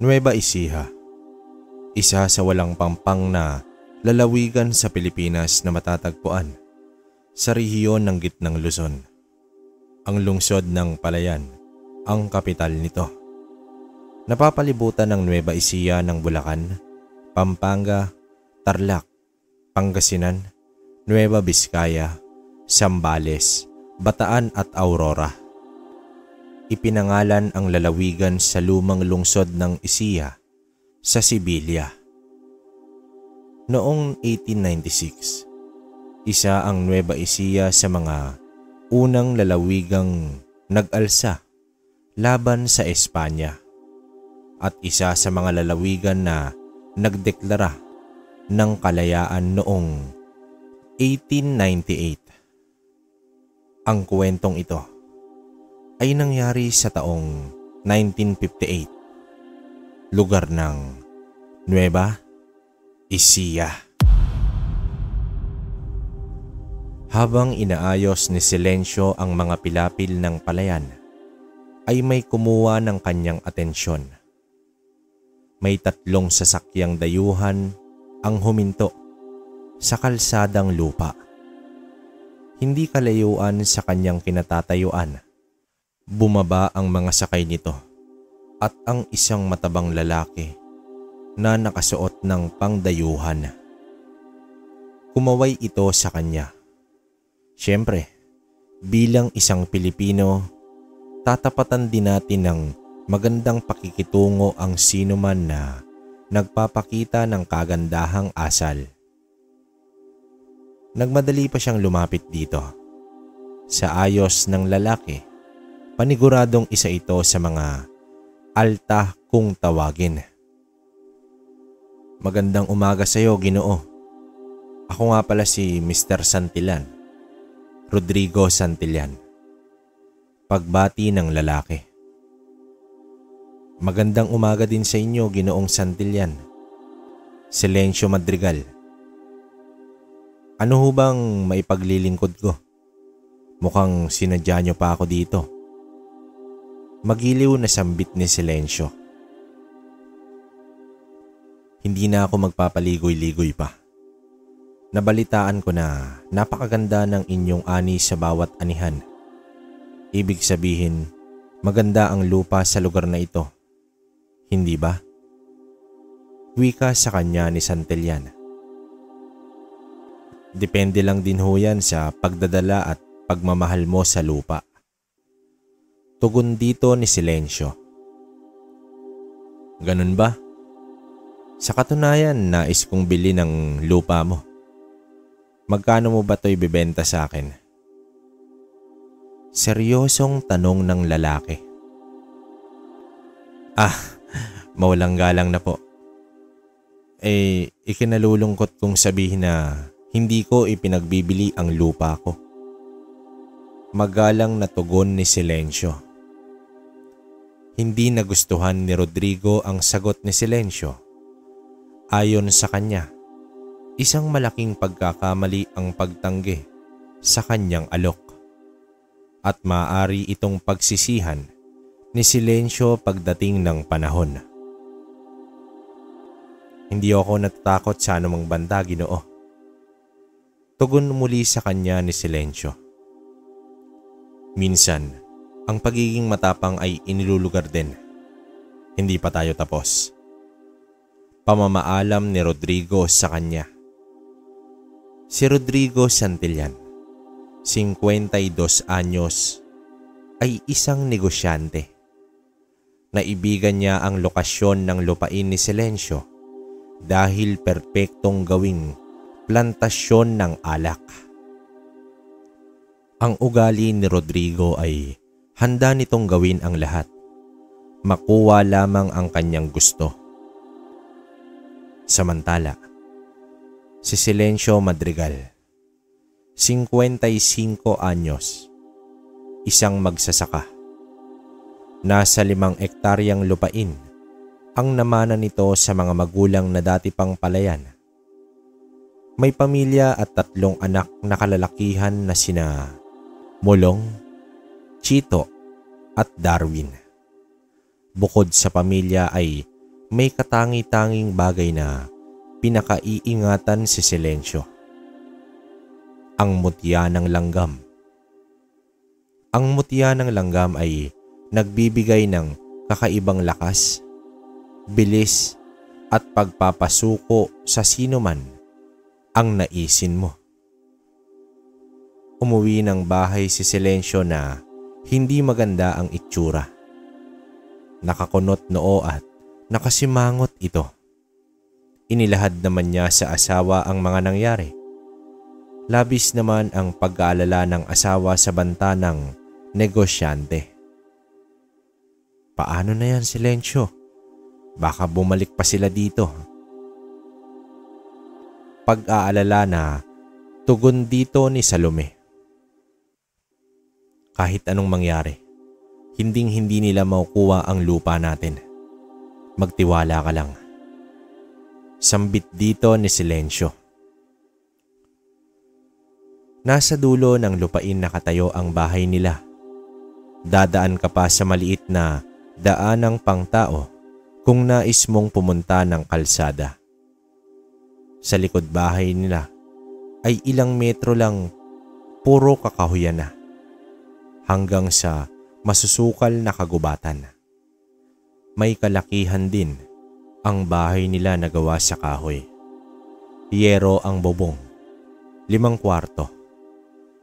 Nueva Ecija, isa sa walang pampang na lalawigan sa Pilipinas na matatagpuan sa rehiyon ng Gitnang Luzon. Ang lungsod ng Palayan, ang kapital nito. Napapalibutan ng Nueva Ecija ng Bulacan, Pampanga, Tarlac, Pangasinan, Nueva Vizcaya, Zambales, Bataan at Aurora. Ipinangalan ang lalawigan sa lumang lungsod ng Ecija sa Sibilya. Noong 1896, isa ang Nueva Ecija sa mga unang lalawigang nag-alsa laban sa Espanya at isa sa mga lalawigan na nagdeklara ng kalayaan noong 1898. Ang kwentong ito ay nangyari sa taong 1958, lugar ng Nueva Ecija. Habang inaayos ni Silencio ang mga pilapil ng palayan, ay may kumuha ng kanyang atensyon. May 3 sasakyang dayuhan ang huminto sa kalsadang lupa. Hindi kalayuan sa kanyang kinatatayuan. Bumaba ang mga sakay nito at ang isang matabang lalaki na nakasuot ng pangdayuhan. Kumaway ito sa kanya. Siyempre, bilang isang Pilipino, tatapatan din natin ng magandang pakikitungo ang sino man na nagpapakita ng kagandahang asal. Nagmadali pa siyang lumapit dito. Sa ayos ng lalaki, paniguradong isa ito sa mga alta kung tawagin. Magandang umaga sa iyo, Ginoo. Ako nga pala si Mr. Santillan, Rodrigo Santillan. Pagbati ng lalaki. Magandang umaga din sa inyo, Ginoong Santillan. Silencio Madrigal. Ano ho bang maipaglilingkod ko? Mukhang sinadya niyo pa ako dito. Magiliw na sambit ni Silencio. Hindi na ako magpapaligoy-ligoy pa. Nabalitaan ko na napakaganda ng inyong ani sa bawat anihan. Ibig sabihin, maganda ang lupa sa lugar na ito. Hindi ba? Wika sa kanya ni Santillan. Depende lang din ho yan sa pagdadala at pagmamahal mo sa lupa. Tugon dito ni Silencio. Ganun ba? Sa katunayan, nais kong bili ng lupa mo. Magkano mo ba ito'y bibenta sa akin? Seryosong tanong ng lalaki. Mawalang galang na po. Ikinalulungkot kong sabihin na hindi ko ipinagbibili ang lupa ko. Magalang na tugon ni Silencio. Hindi nagustuhan ni Rodrigo ang sagot ni Silencio. Ayon sa kanya, isang malaking pagkakamali ang pagtanggi sa kanyang alok. At maaari itong pagsisihan ni Silencio pagdating ng panahon. Hindi ako natatakot sa anumang banda, Ginoo. Tugon muli sa kanya ni Silencio. Minsan, ang pagiging matapang ay inilulugar din. Hindi pa tayo tapos. Pamamaalam ni Rodrigo sa kanya. Si Rodrigo Santillan, 52 anyos, ay isang negosyante. Naibigan niya ang lokasyon ng lupain ni Silencio dahil perpektong gawing plantasyon ng alak. Ang ugali ni Rodrigo ay handa nitong gawin ang lahat. Makuha lamang ang kanyang gusto. Samantala, si Silencio Madrigal, 55 anyos, isang magsasaka. Nasa 5 ektaryang lupain ang namana nito sa mga magulang na dati pang palayan. May pamilya at 3 anak na kalalakihan na sina Molong, Chito at Darwin. Bukod sa pamilya ay may katangi-tanging bagay na pinakaiingatan si Silencio. Ang mutya ng langgam. Ang mutya ng langgam ay nagbibigay ng kakaibang lakas, bilis at pagpapasuko sa sino man ang naisin mo. Umuwi ng bahay si Silencio na hindi maganda ang itsura. Nakakunot noo at nakasimangot ito. Inilahad naman niya sa asawa ang mga nangyari. Labis naman ang pag-aalala ng asawa sa banta ng negosyante. Paano na yan, Silencio? Baka bumalik pa sila dito. Pag-aalala na tugon dito ni Salome. Kahit anong mangyari, hinding-hindi nila makukuha ang lupa natin. Magtiwala ka lang. Sambit dito ni Silencio. Nasa dulo ng lupain nakatayo ang bahay nila. Dadaan ka pa sa maliit na daanang pangtao kung nais mong pumunta ng kalsada. Sa likod bahay nila ay ilang metro lang puro kakahuyan na, hanggang sa masusukal na kagubatan. May kalakihan din ang bahay nila na gawa sa kahoy. Yero ang bubong, 5 kwarto.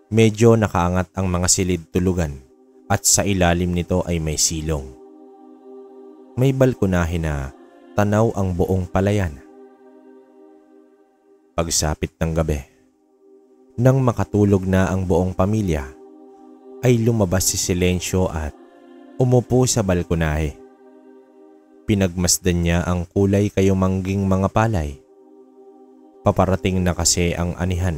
Medyo nakaangat ang mga silid tulugan at sa ilalim nito ay may silong. May balkonahe na tanaw ang buong palayan. Pagsapit ng gabi, nang makatulog na ang buong pamilya, ay lumabas si Silencio at umupo sa balkonahe. Pinagmasdan niya ang kulay kayumangging mga palay. Paparating na kasi ang anihan.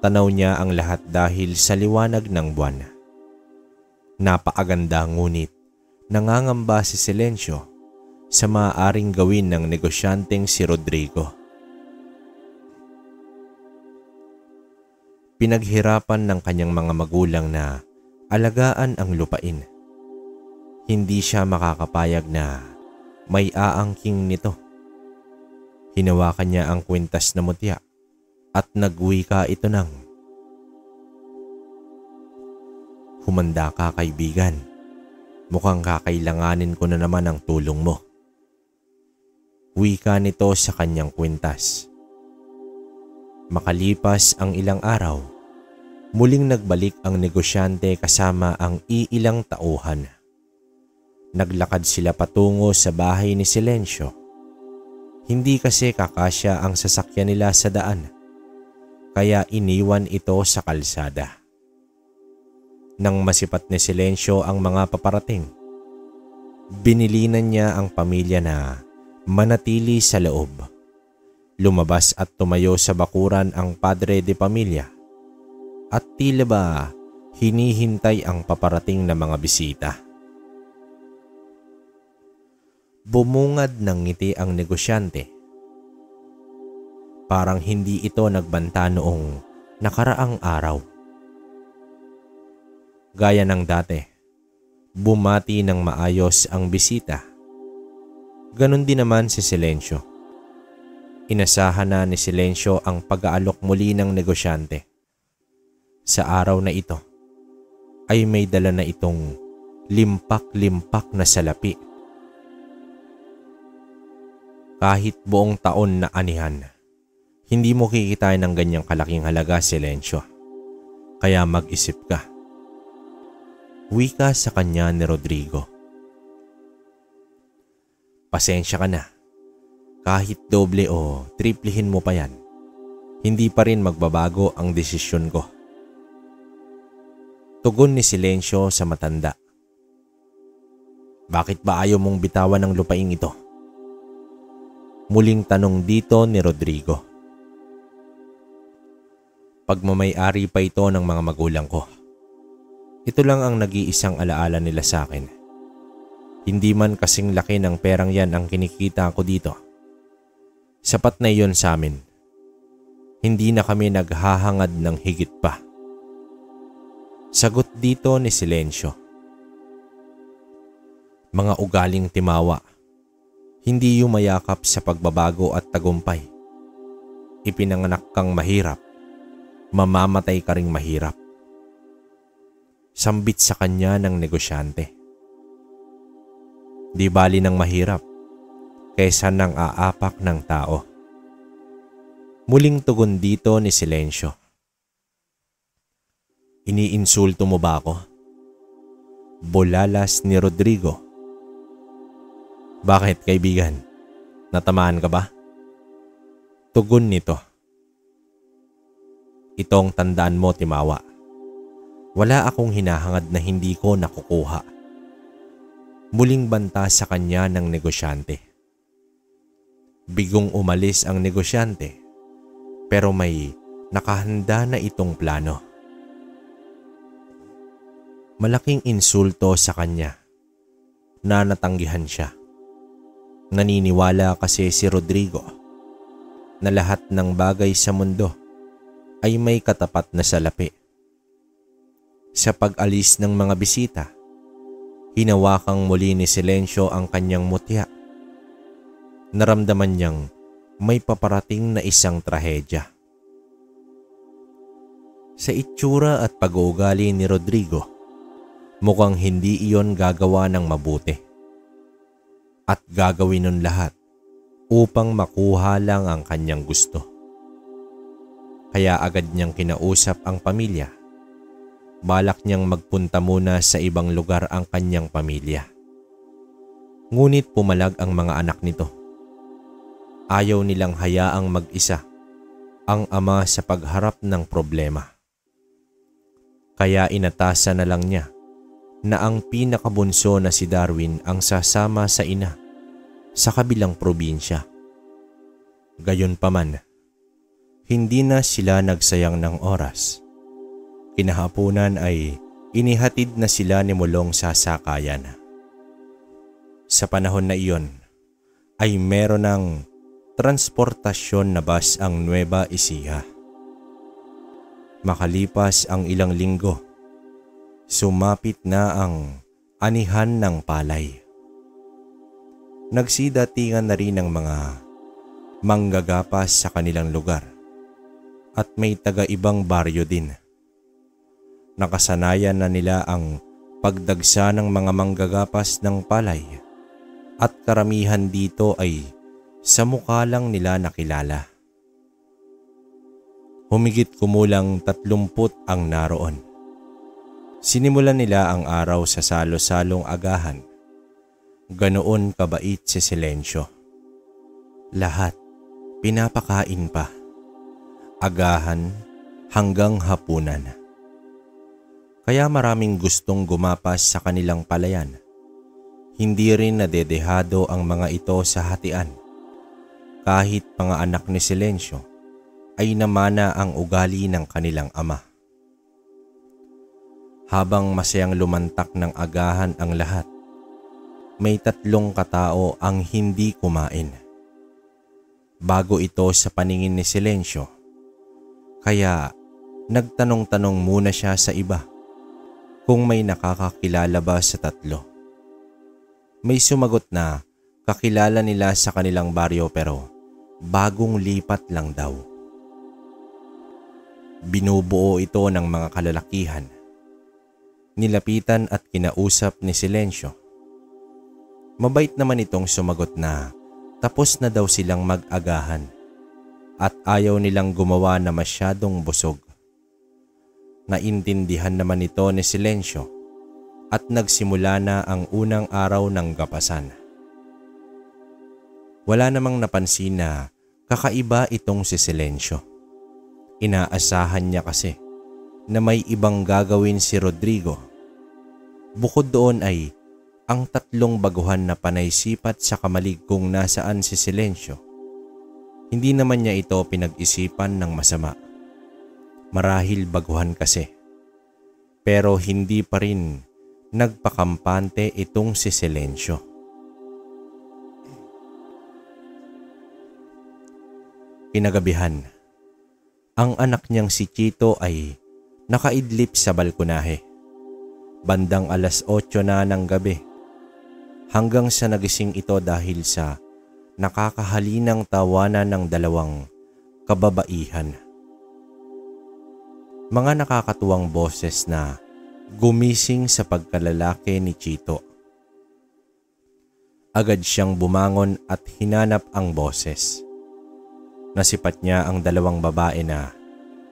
Tanaw niya ang lahat dahil sa liwanag ng buwan. Napakaganda ngunit nangangamba si Silencio sa maaaring gawin ng negosyanteng si Rodrigo. Pinaghirapan ng kanyang mga magulang na alagaan ang lupain. Hindi siya makakapayag na may aangking nito. Hinawakan niya ang kwintas na mutya at nagwika ito ng, "Humanda ka, kaibigan. Mukhang kakailanganin ko na naman ang tulong mo." Wika nito sa kanyang kwintas. Makalipas ang ilang araw, muling nagbalik ang negosyante kasama ang iilang tauhan. Naglakad sila patungo sa bahay ni Silencio. Hindi kasi kakasya ang sasakyan nila sa daan, kaya iniwan ito sa kalsada. Nang masipat ni Silencio ang mga paparating, binilinan niya ang pamilya na manatili sa loob. Lumabas at tumayo sa bakuran ang padre de pamilya at tila ba hinihintay ang paparating na mga bisita. Bumungad ng ngiti ang negosyante. Parang hindi ito nagbanta noong nakaraang araw. Gaya ng dati, bumati ng maayos ang bisita. Ganon din naman si Silencio. Inasahan na ni Silencio ang pag-aalok muli ng negosyante. Sa araw na ito, ay may dala na itong limpak-limpak na salapi. Kahit buong taon na anihan, hindi mo kikitain ng ganyang kalaking halaga, Silencio. Kaya mag-isip ka. Wika sa kanya ni Rodrigo. Pasensya ka na. Kahit doble o triplihin mo pa yan, hindi pa rin magbabago ang desisyon ko. Tugon ni Silencio sa matanda. Bakit ba ayaw mong bitawan ng lupaing ito? Muling tanong dito ni Rodrigo. Pagmamay-ari pa ito ng mga magulang ko. Ito lang ang nag-iisang alaala nila sa akin. Hindi man kasing laki ng perang yan ang kinikita ko dito. Sapat na iyon sa amin. Hindi na kami naghahangad ng higit pa. Sagot dito ni Silencio. Mga ugaling timawa. Hindi yumayakap sa pagbabago at tagumpay. Ipinanganak kang mahirap, mamamatay ka ring mahirap. Sambit sa kanya ng negosyante. Di bali ng mahirap, kaysa nang aapak ng tao. Muling tugon dito ni Silencio. Iniinsulto mo ba ako? Bulalas ni Rodrigo. Bakit, kaibigan? Natamaan ka ba? Tugon nito. Itong tandaan mo, Timawa. Wala akong hinahangad na hindi ko nakukuha. Muling banta sa kanya ng negosyante. Bigong umalis ang negosyante, pero may nakahanda na itong plano. Malaking insulto sa kanya na natanggihan siya. Naniniwala kasi si Rodrigo na lahat ng bagay sa mundo ay may katapat na salapi. Sa pag-alis ng mga bisita, hinawakang muli ni Silencio ang kanyang mutya. Naramdaman niyang may paparating na isang trahedya. Sa itsura at pag-uugali ni Rodrigo, mukhang hindi iyon gagawa ng mabuti. At gagawin nun lahat upang makuha lang ang kanyang gusto. Kaya agad niyang kinausap ang pamilya. Balak niyang magpunta muna sa ibang lugar ang kanyang pamilya. Ngunit pumalag ang mga anak nito. Ayaw nilang hayaang mag-isa ang ama sa pagharap ng problema. Kaya inatasan na lang niya na ang pinakabunso na si Darwin ang sasama sa ina sa kabilang probinsya. Gayunpaman, hindi na sila nagsayang ng oras. Kinahapunan ay inihatid na sila ni Mulong sa sakayan. Sa panahon na iyon ay meron ng transportasyon na bus ang Nueva Ecija. Makalipas ang ilang linggo, sumapit na ang anihan ng palay. Nagsidatingan na rin ang mga manggagapas sa kanilang lugar at may taga-ibang baryo din. Nakasanayan na nila ang pagdagsa ng mga manggagapas ng palay at karamihan dito ay sa mukha lang nila nakilala. Humigit kumulang 30 ang naroon. Sinimulan nila ang araw sa salo-salong agahan. Ganoon kabait si Silencio. Lahat pinapakain pa. Agahan hanggang hapunan. Kaya maraming gustong gumapas sa kanilang palayan. Hindi rin nadedehado ang mga ito sa hatian. Kahit mga anak ni Silencio ay namana ang ugali ng kanilang ama. Habang masayang lumantak ng agahan ang lahat, may 3 katao ang hindi kumain. Bago ito sa paningin ni Silencio, kaya nagtanong-tanong muna siya sa iba kung may nakakakilala ba sa 3. May sumagot na kakilala nila sa kanilang baryo pero bagong lipat lang daw. Binubuo ito ng mga kalalakihan. Nilapitan at kinausap ni Silencio. Mabait naman itong sumagot na tapos na daw silang mag-agahan at ayaw nilang gumawa na masyadong busog. Naintindihan naman ito ni Silencio at nagsimula na ang unang araw ng gapasan. Wala namang napansin na kakaiba itong si Silencio. Inaasahan niya kasi na may ibang gagawin si Rodrigo. Bukod doon ay ang 3 baguhan na panaysipat sa kamalig kung nasaan si Silencio. Hindi naman niya ito pinag-isipan ng masama. Marahil baguhan kasi. Pero hindi pa rin nagpakampante itong si Silencio. Kinagabihan, ang anak niyang si Chito ay nakaidlip sa balkonahe. Bandang 8:00 na ng gabi. Hanggang sa nagising ito dahil sa nakakahalinang tawanan ng dalawang kababaihan. Mga nakakatuwang boses na gumising sa pagkalalaki ni Chito. Agad siyang bumangon at hinanap ang boses. Nasipat niya ang dalawang babae na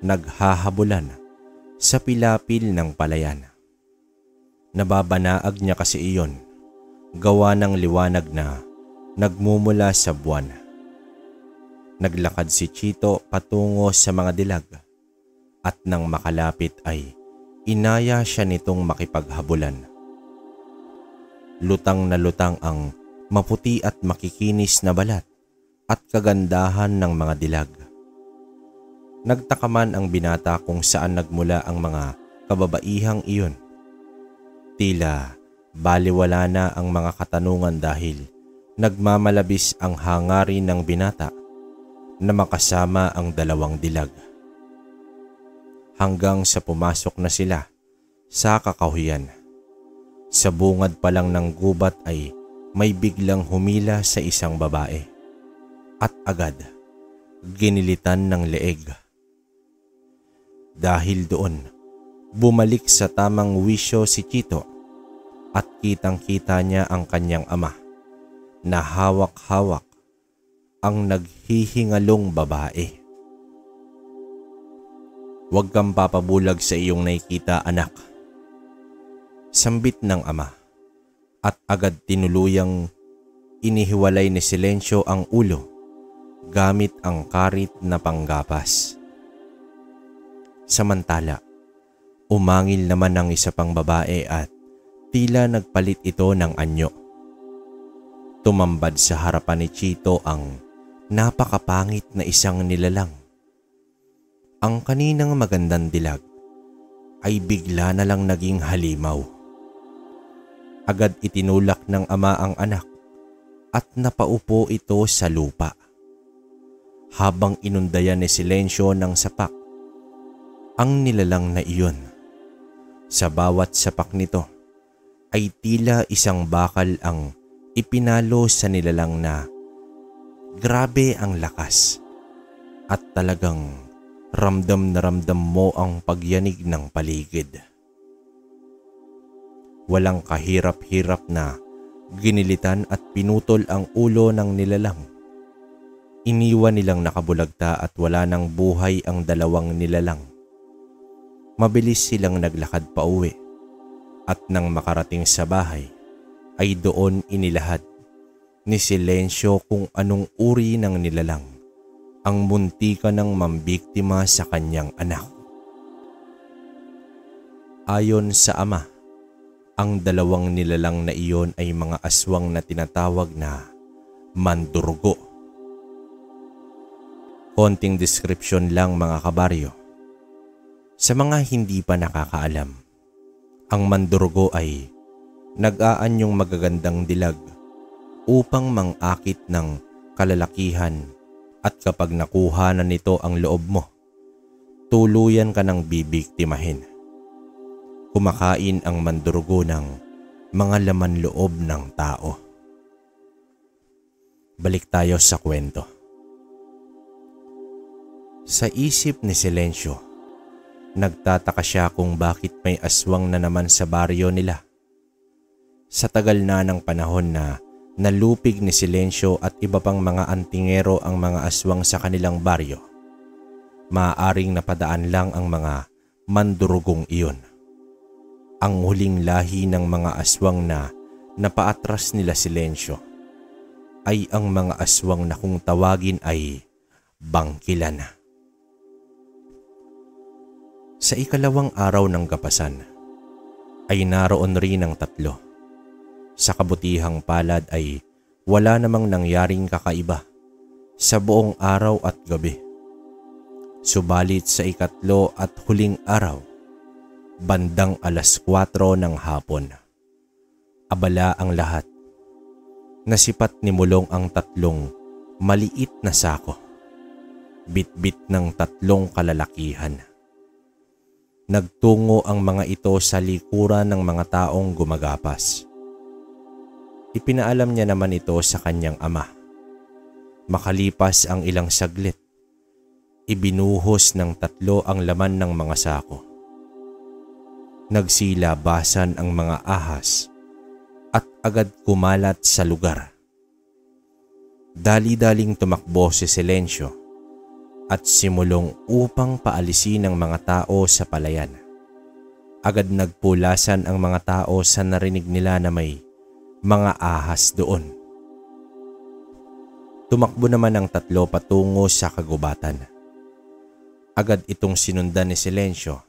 naghahabulan sa pilapil ng palayan. Nababanaag niya kasi iyon, gawa ng liwanag na nagmumula sa buwan. Naglakad si Chito patungo sa mga dilag at nang makalapit ay inaya siya nitong makipaghabulan. Lutang na lutang ang maputi at makikinis na balat at kagandahan ng mga dilag. Nagtaka man ang binata kung saan nagmula ang mga kababaihang iyon. Tila baliwala na ang mga katanungan dahil nagmamalabis ang hangarin ng binata na makasama ang dalawang dilag. Hanggang sa pumasok na sila sa kakahuyan. Sa bungad pa lang ng gubat ay may biglang humila sa isang babae at agad ginilitan ng leeg. Dahil doon, bumalik sa tamang wisyo si Chito at kitang-kita niya ang kanyang ama na hawak-hawak ang naghihingalong babae. "Huwag kang papabulag sa iyong nakikita, anak," sambit ng ama at agad tinuluyang inihiwalay ni Silencio ang ulo gamit ang karit na panggapas. Samantala, umangil naman ang isa pang babae at tila nagpalit ito ng anyo. Tumambad sa harapan ni Chito ang napakapangit na isang nilalang. Ang kaninang magandang dilag ay bigla na lang naging halimaw. Agad itinulak ng ama ang anak at napaupo ito sa lupa. Habang inundayan ni Silencio ng sapak ang nilalang na iyon. Sa bawat sapak nito ay tila isang bakal ang ipinalo sa nilalang na grabe ang lakas at talagang ramdam na ramdam mo ang pagyanig ng paligid. Walang kahirap-hirap na ginilitan at pinutol ang ulo ng nilalang. Iniwan nilang nakabulagta at wala ng buhay ang dalawang nilalang. Mabilis silang naglakad pa uwi at nang makarating sa bahay ay doon inilahad ni Silencio kung anong uri ng nilalang ang muntika ng mambiktima sa kanyang anak. Ayon sa ama, ang dalawang nilalang na iyon ay mga aswang na tinatawag na mandurugo. Konting description lang mga kabaryo. Sa mga hindi pa nakakaalam, ang mandurugo ay nag-aanyong magagandang dilag upang mangakit ng kalalakihan at kapag nakuha na nito ang loob mo, tuluyan ka ng bibiktimahin. Kumakain ang mandurugo ng mga laman loob ng tao. Balik tayo sa kwento. Sa isip ni Silencio, nagtataka siya kung bakit may aswang na naman sa baryo nila. Sa tagal na ng panahon na nalupig ni Silencio at iba pang mga antingero ang mga aswang sa kanilang baryo, maaaring napadaan lang ang mga mandurugong iyon. Ang huling lahi ng mga aswang na napaatras nila Silencio ay ang mga aswang na kung tawagin ay bangkilan. Sa ikalawang araw ng gapasan ay naroon rin ang tatlo. Sa kabutihang palad ay wala namang nangyaring kakaiba sa buong araw at gabi. Subalit sa ikatlo at huling araw, bandang 4:00 ng hapon, abala ang lahat. Nasipat ni Mulong ang tatlong maliit na sako, bitbit ng tatlong kalalakihan. Nagtungo ang mga ito sa likuran ng mga taong gumagapas. Ipinaalam niya naman ito sa kanyang ama Makalipas ang ilang saglit, ibinuhos ng 3 ang laman ng mga sako. Nagsilabasan ang mga ahas at agad kumalat sa lugar. Dali-daling tumakbo si Silencio at simulong upang paalisin ang mga tao sa palayan. Agad nagpulasan ang mga tao sa narinig nila na may mga ahas doon. Tumakbo naman ang 3 patungo sa kagubatan. Agad itong sinundan ni Silencio.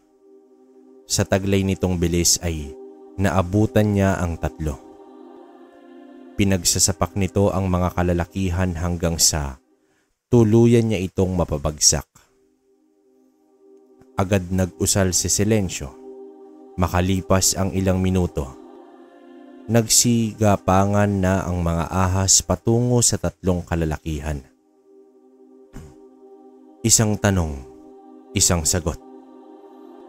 Sa taglay nitong bilis ay naabutan niya ang 3. Pinagsasapak nito ang mga kalalakihan hanggang sa tuluyan niya itong mapabagsak. Agad nag-usal si Silencio. Makalipas ang ilang minuto, nagsigapangan na ang mga ahas patungo sa 3 kalalakihan. Isang tanong, isang sagot.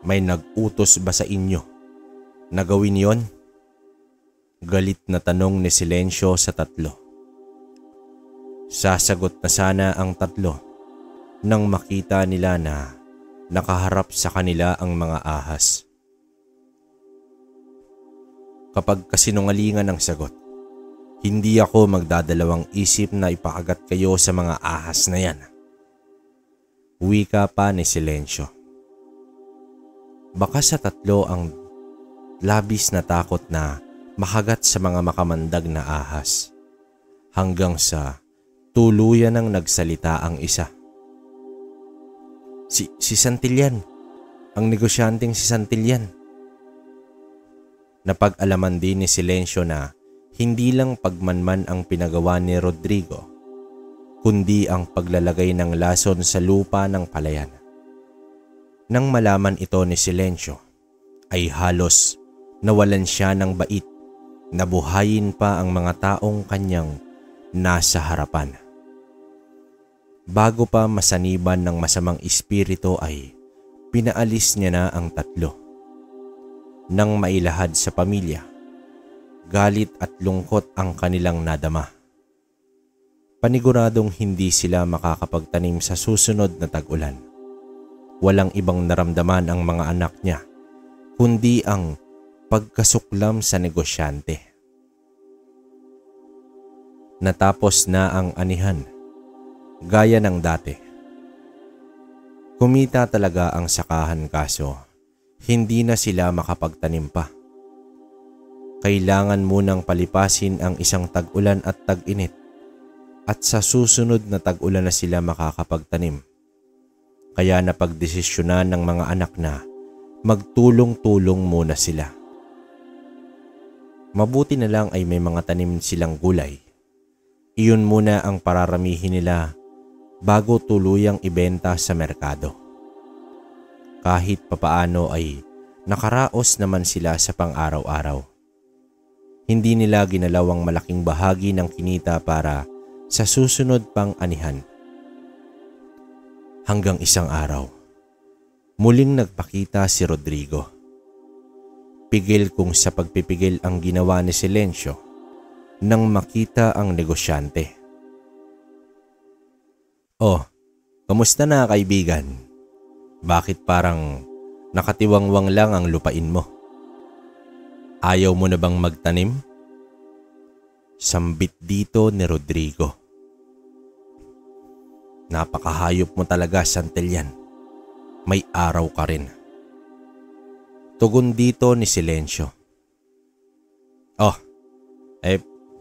May nag-utos ba sa inyo na gawin yon? Galit na tanong ni Silencio sa 3. Sasagot na sana ang 3 nang makita nila na nakaharap sa kanila ang mga ahas. Kapag kasinungalingan ang sagot, hindi ako magdadalawang isip na ipakagat kayo sa mga ahas na yan. Wika pa ni Silencio. Baka sa 3 ang labis na takot na makagat sa mga makamandag na ahas, hanggang sa tuluyan ng nagsalita ang isa. Si Santillan, ang negosyanteng si Santillan. Napag-alaman din ni Silencio na hindi lang pagmanman ang pinagawa ni Rodrigo, kundi ang paglalagay ng lason sa lupa ng palayan. Nang malaman ito ni Silencio, ay halos nawalan siya ng bait na buhayin pa ang mga taong kanyang nasa harapan. Bago pa masaniban ng masamang espiritu ay pinaalis niya na ang 3. Nang mailahad sa pamilya, galit at lungkot ang kanilang nadama. Paniguradong hindi sila makakapagtanim sa susunod na tag-ulan. Walang ibang naramdaman ang mga anak niya, kundi ang pagkasuklam sa negosyante. Natapos na ang anihan, gaya ng dati. Kumita talaga ang sakahan kaso hindi na sila makapagtanim pa. Kailangan munang palipasin ang isang tag-ulan at tag-init at sa susunod na tag-ulan na sila makakapagtanim. Kaya napagdesisyonan ng mga anak na magtulong-tulong muna sila. Mabuti na lang ay may mga tanim silang gulay. Iyon muna ang pararamihin nila bago tuluyang ibenta sa merkado. Kahit papaano ay nakaraos naman sila sa pang-araw-araw. Hindi nila ginalaw ang malaking bahagi ng kinita para sa susunod pang anihan. Hanggang isang araw, muling nagpakita si Rodrigo. Pigil kung sa pagpipigil ang ginawa ni Silencio nang makita ang negosyante. "Oh, kamusta na kaibigan? Bakit parang nakatiwangwang lang ang lupain mo? Ayaw mo na bang magtanim?" Sambit dito ni Rodrigo. "Napakahayop mo talaga, Santillan. May araw ka rin." Tugon dito ni Silencio. "Oh,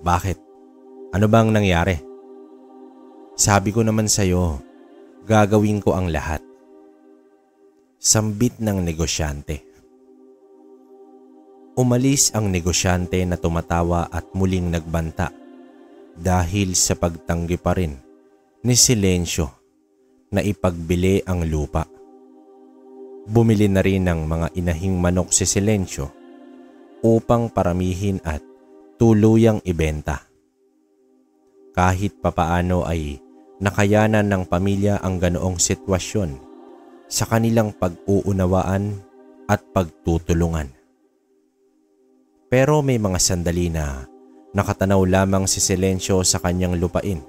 bakit? Ano bang nangyari? Sabi ko naman sa'yo, gagawin ko ang lahat." Sambit ng negosyante. Umalis ang negosyante na tumatawa at muling nagbanta dahil sa pagtanggi pa rin ni Silencio na ipagbili ang lupa. Bumili na rin ng mga inahing manok si Silencio upang paramihin at tuluyang ibenta. Kahit papaano ay nakayanan ng pamilya ang ganoong sitwasyon sa kanilang pag-uunawaan at pagtutulungan. Pero may mga sandali na nakatanaw lamang si Silencio sa kanyang lupain.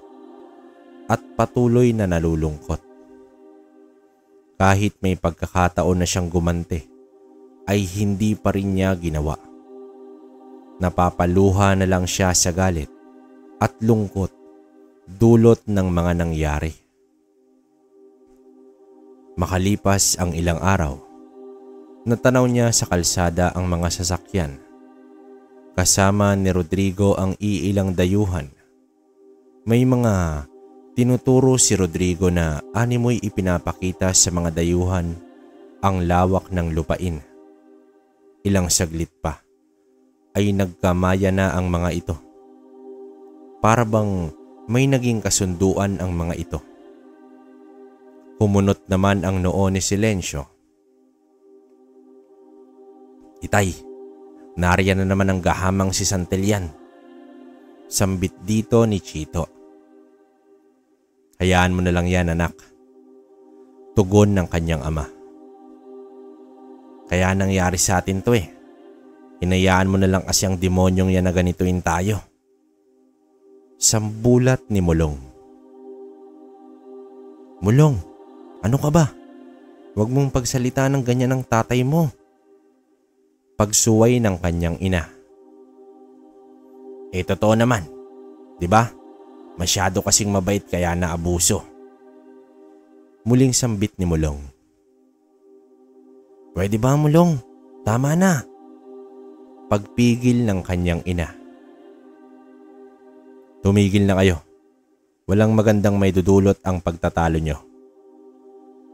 at patuloy na nalulungkot. Kahit may pagkakataon na siyang gumante, ay hindi pa rin niya ginawa. Napapaluha na lang siya sa galit at lungkot dulot ng mga nangyari. Makalipas ang ilang araw, natanaw niya sa kalsada ang mga sasakyan. Kasama ni Rodrigo ang iilang dayuhan. May mga tinuturo si Rodrigo na animoy ipinapakita sa mga dayuhan ang lawak ng lupain. Ilang saglit pa ay nagkamaya na ang mga ito. Para bang may naging kasunduan ang mga ito. Kumunot naman ang noo ni Silencio. "Itay, nariyan na naman ang gahamang si Santillan," sambit dito ni Chito. "Hayaan mo na lang yan, anak," tugon ng kanyang ama. "Kaya nangyari sa atin to eh. Hinayaan mo na lang kasi ang demonyong yan na ganituin tayo," sambulat ni Mulong. "Mulong, ano ka ba? Huwag mong pagsalita ng ganyan ng tatay mo," pagsuway ng kanyang ina. "Totoo naman, di ba? Masyado kasing mabait kaya naabuso," muling sambit ni Mulong. "Pwede ba, Mulong? Tama na," pagpigil ng kanyang ina. "Tumigil na kayo. Walang magandang may dudulot ang pagtatalo nyo.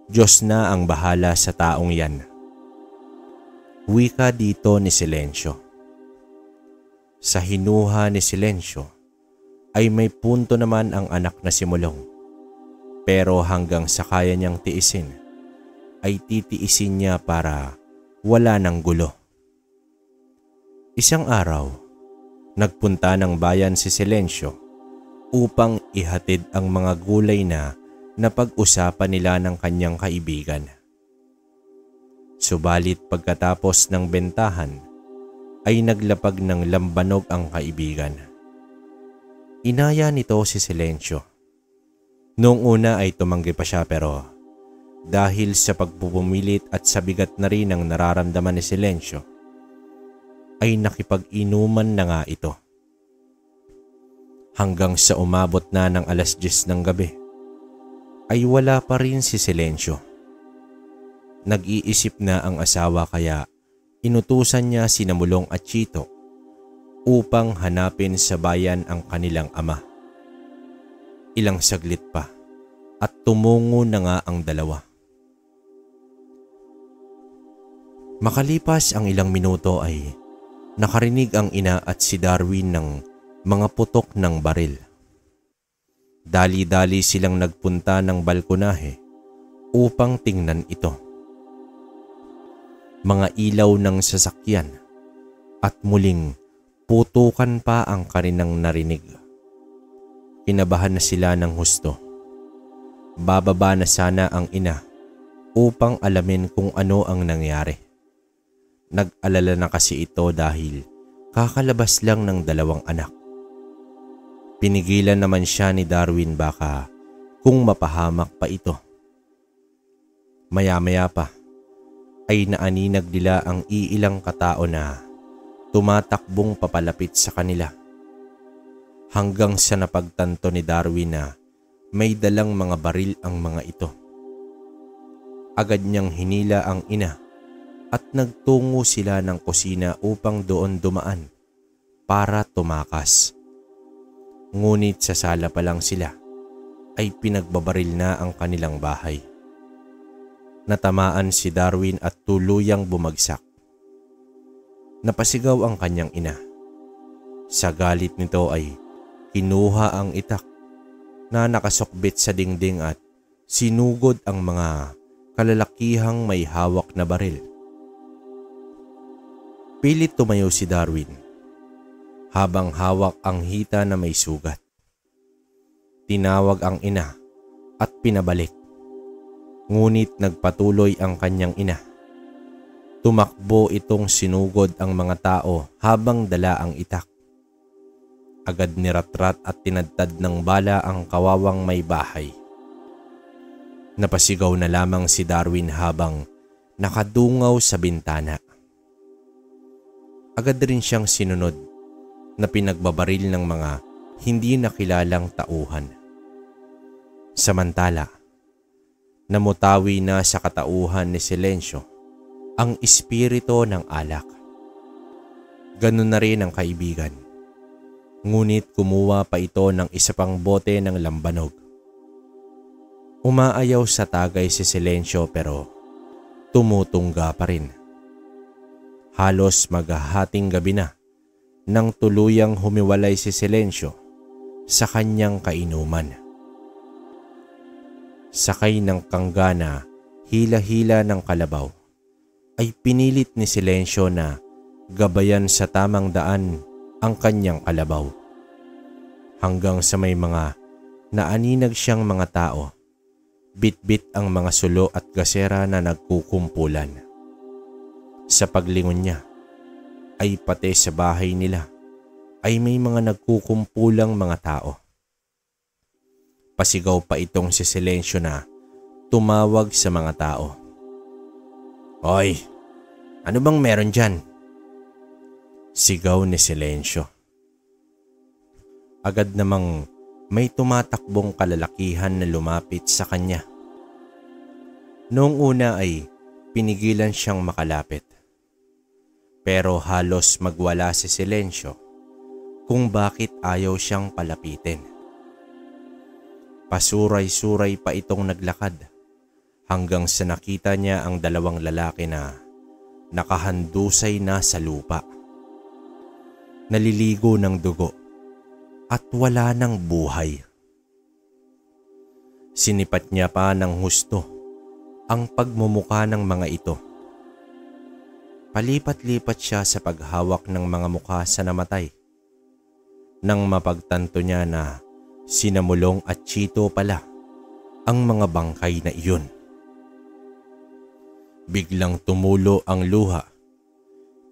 Diyos na ang bahala sa taong yan," wika dito ni Silencio. Sa hinuha ni Silencio ay may punto naman ang anak na si Mulong. Pero hanggang sa kaya niyang tiisin ay titiisin niya para wala ng gulo. Isang araw, nagpunta ng bayan si Silencio upang ihatid ang mga gulay na napag-usapan nila ng kanyang kaibigan. Subalit pagkatapos ng bentahan ay naglapag ng lambanog ang kaibigan. Inaya nito si Silencio. Noong una ay tumanggi pa siya pero dahil sa pagpupumilit at sa bigat na rin ang nararamdaman ni Silencio ay nakipag-inuman na nga ito. Hanggang sa umabot na ng 10:00 ng gabi ay wala pa rin si Silencio. Nag-iisip na ang asawa kaya inutusan niya sina Mulong at Chito upang hanapin sa bayan ang kanilang ama. Ilang saglit pa at tumungo na nga ang dalawa. Makalipas ang ilang minuto ay nakarinig ang ina at si Darwin ng mga putok ng baril. Dali-dali silang nagpunta ng balkonahe upang tingnan ito. Mga ilaw ng sasakyan at muling putukan pa ang kanilang narinig. Kinabahan na sila ng husto. Bababa na sana ang ina upang alamin kung ano ang nangyari. Nag-alala na kasi ito dahil kakalabas lang ng 2 anak. Pinigilan naman siya ni Darwin baka kung mapahamak pa ito. Maya-maya pa ay naaninag nila ang iilang katao na tumatakbong papalapit sa kanila. Hanggang sa napagtanto ni Darwin na may dalang mga baril ang mga ito. Agad niyang hinila ang ina at nagtungo sila ng kusina upang doon dumaan para tumakas. Ngunit sa sala pa lang sila ay pinagbabaril na ang kanilang bahay. Natamaan si Darwin at tuluyang bumagsak. Napasigaw ang kanyang ina. Sa galit nito ay kinuha ang itak na nakasukbit sa dingding at sinugod ang mga kalalakihang may hawak na baril. Pilit tumayo si Darwin habang hawak ang hita na may sugat. Tinawag ang ina at pinabalik. Ngunit nagpatuloy ang kanyang ina. Tumakbo itong sinugod ang mga tao habang dala ang itak. Agad niratrat at tinadtad ng bala ang kawawang may bahay. Napasigaw na lamang si Darwin habang nakadungaw sa bintana. Agad rin siyang sinunod na pinagbabaril ng mga hindi nakilalang tauhan. Samantala, namutawi na sa katauhan ni Silencio ang espiritu ng alak. Ganun na rin ang kaibigan. Ngunit kumuha pa ito ng isa pang bote ng lambanog. Umaayaw sa tagay si Silencio pero tumutungga pa rin. Halos maghahating gabi na nang tuluyang humiwalay si Silencio sa kanyang kainuman. Sakay ng kanggana, hila-hila ng kalabaw, ay pinilit ni Silencio na gabayan sa tamang daan ang kanyang kalabaw. Hanggang sa may mga naaninag siyang mga tao, bit-bit ang mga sulo at gasera na nagkukumpulan. Sa paglingon niya, ay pati sa bahay nila ay may mga nagkukumpulang mga tao. Pasigaw pa itong si Silencio na tumawag sa mga tao. "Hoy, ano bang meron dyan?" Sigaw ni Silencio. Agad namang may tumatakbong kalalakihan na lumapit sa kanya. Noong una ay pinigilan siyang makalapit. Pero halos magwala si Silencio kung bakit ayaw siyang palapitin. Pasuray-suray pa itong naglakad hanggang sa nakita niya ang dalawang lalaki na nakahandusay na sa lupa. Naliligo ng dugo at wala ng buhay. Sinipat niya pa ng husto ang pagmumuka ng mga ito. Palipat-lipat siya sa paghawak ng mga mukha sa namatay. Nang mapagtanto niya na sinamulong at Chito pala ang mga bangkay na iyon. Biglang tumulo ang luha,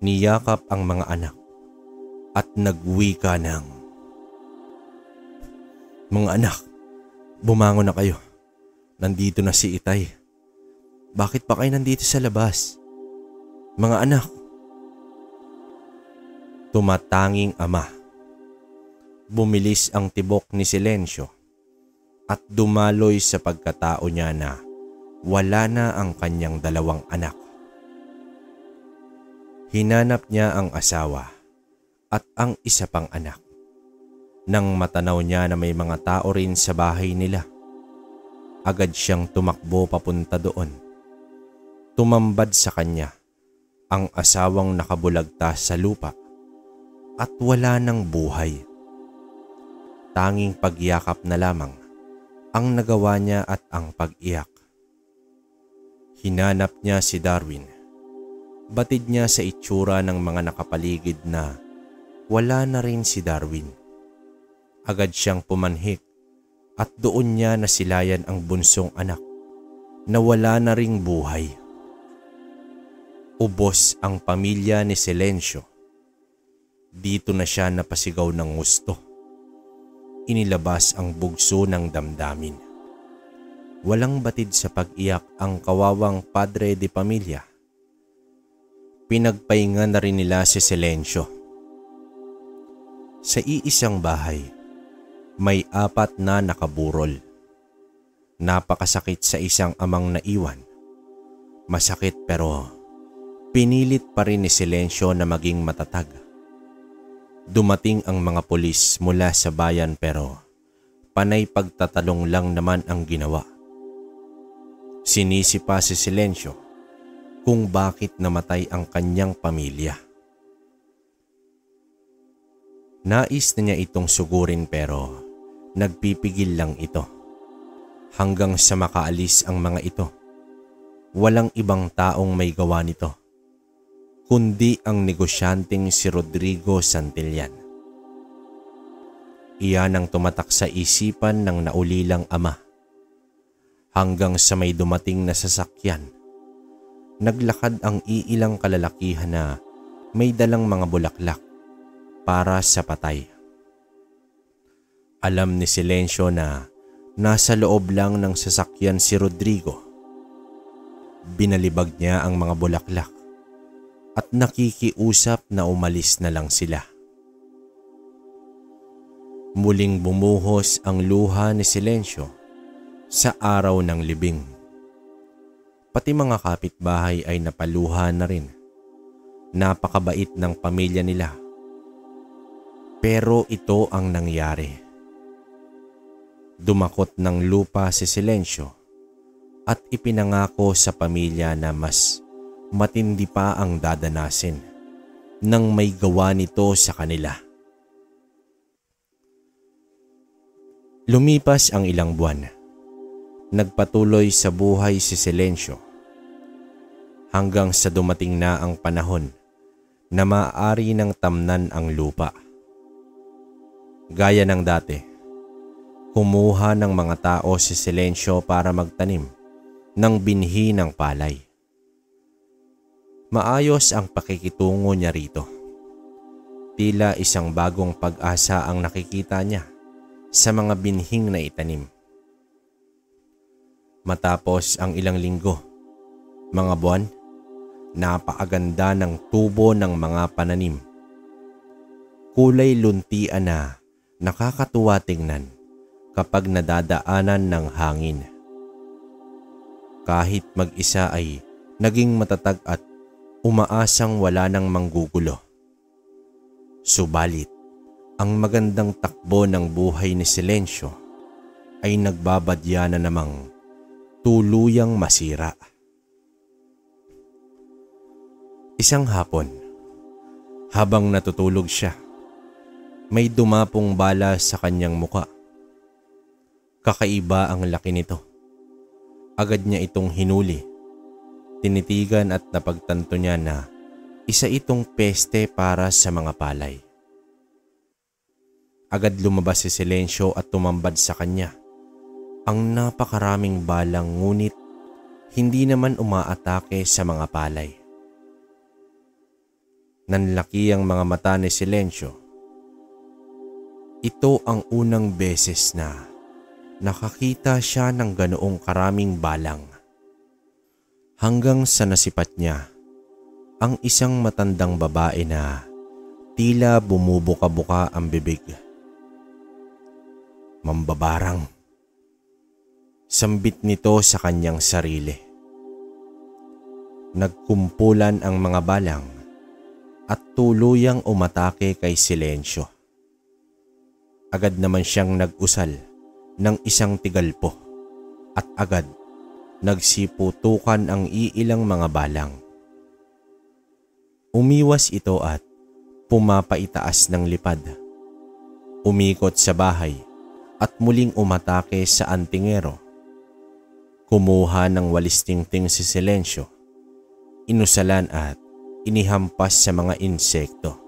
niyakap ang mga anak at nagwika ng, "Mga anak, bumangon na kayo. Nandito na si Itay. Bakit pa kayo nandito sa labas? Mga anak." Tumatanging ama. Bumilis ang tibok ni Silencio at dumaloy sa pagkatao niya na wala na ang kanyang dalawang anak. Hinanap niya ang asawa at ang isa pang anak. Nang matanaw niya na may mga tao rin sa bahay nila, agad siyang tumakbo papunta doon. Tumambad sa kanya ang asawang nakabulagtas sa lupa at wala ng buhay. Tanging pagyakap na lamang ang nagawa niya at ang pag-iyak. Hinanap niya si Darwin. Batid niya sa itsura ng mga nakapaligid na wala na rin si Darwin. Agad siyang pumanhik at doon niya nasilayan ang bunsong anak na wala na ring buhay. Ubos ang pamilya ni Silencio. Dito na siya napasigaw ng gusto. Inilabas ang bugso ng damdamin. Walang batid sa pag-iyak ang kawawang padre de pamilya. Pinagpahinga na rin nila si Silencio. Sa iisang bahay, may 4 na nakaburol. Napakasakit sa isang amang naiwan. Masakit pero pinilit pa rin ni Silencio na maging matatag. Dumating ang mga pulis mula sa bayan pero panay pagtatalong lang naman ang ginawa. Sinisi pa si Silencio kung bakit namatay ang kanyang pamilya. Nais na niya itong sugurin pero nagpipigil lang ito. Hanggang sa makaalis ang mga ito, walang ibang taong may gawa nito kundi ang negosyanteng si Rodrigo Santillan. Iyan ang tumatak sa isipan ng naulilang ama. Hanggang sa may dumating na sasakyan, naglakad ang iilang kalalakihan na may dalang mga bulaklak para sa patay. Alam ni Silencio na nasa loob lang ng sasakyan si Rodrigo. Binalibag niya ang mga bulaklak at nakikiusap na umalis na lang sila. Muling bumuhos ang luha ni Silencio sa araw ng libing. Pati mga kapitbahay ay napaluha na rin. Napakabait ng pamilya nila. Pero ito ang nangyari. Dumakot ng lupa si Silencio at ipinangako sa pamilya na mas matindi pa ang dadanasin nang may gawa nito sa kanila. Lumipas ang ilang buwan. Nagpatuloy sa buhay si Silencio hanggang sa dumating na ang panahon na maaari ng tamnan ang lupa. Gaya ng dati, kumuha ng mga tao si Silencio para magtanim ng binhi ng palay. Maayos ang pakikitungo niya rito. Tila isang bagong pag-asa ang nakikita niya sa mga binhing na itanim. Matapos ang ilang linggo, mga buwan, napakaganda ng tubo ng mga pananim. Kulay luntian na nakakatuwa tingnan kapag nadadaanan ng hangin. Kahit mag-isa ay naging matatag at umaasang wala nang manggugulo. Subalit, ang magandang takbo ng buhay ni Silencio ay nagbabadya na namang tuluyang masira. Isang hapon, habang natutulog siya, may dumapong bala sa kanyang muka. Kakaiba ang laki nito. Agad niya itong hinuli. Tinitigan at napagtanto niya na isa itong peste para sa mga palay. Agad lumabas si Silencio at tumambad sa kanya. Ang napakaraming balang ngunit hindi naman umaatake sa mga palay. Nanlaki ang mga mata ni Silencio. Ito ang unang beses na nakakita siya ng ganoong karaming balang. Hanggang sa nasipat niya ang isang matandang babae na tila bumubuka-buka ang bibig. Mambabarang. Sambit nito sa kanyang sarili. Nagkumpulan ang mga balang at tuluyang umatake kay Silencio. Agad naman siyang nag-usal ng isang tigalpo at agad nagsiputukan ang iilang mga balang. Umiwas ito at pumapaitaas ng lipad. Umikot sa bahay at muling umatake sa antingero. Kumuha ng walis tingting si Silencio, inusalan at inihampas sa mga insekto.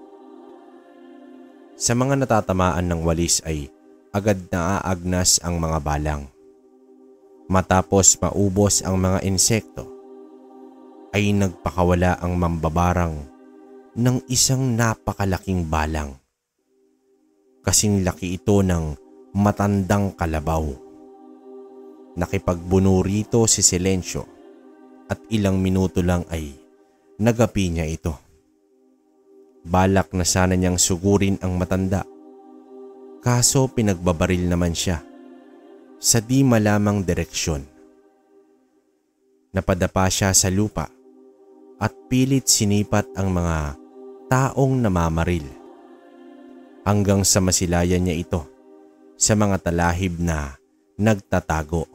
Sa mga natatamaan ng walis ay agad naaagnas ang mga balang. Matapos maubos ang mga insekto, ay nagpakawala ang mambabarang ng isang napakalaking balang. Kasing laki ito ng matandang kalabaw. Nakipagbuno rito si Silencio at ilang minuto lang ay nagapi niya ito. Balak na sana niyang sugurin ang matanda. Kaso pinagbabaril naman siya sa di malamang direksyon. Napadapa siya sa lupa at pilit sinipat ang mga taong namamaril hanggang sa masilayan niya ito sa mga talahib na nagtatago.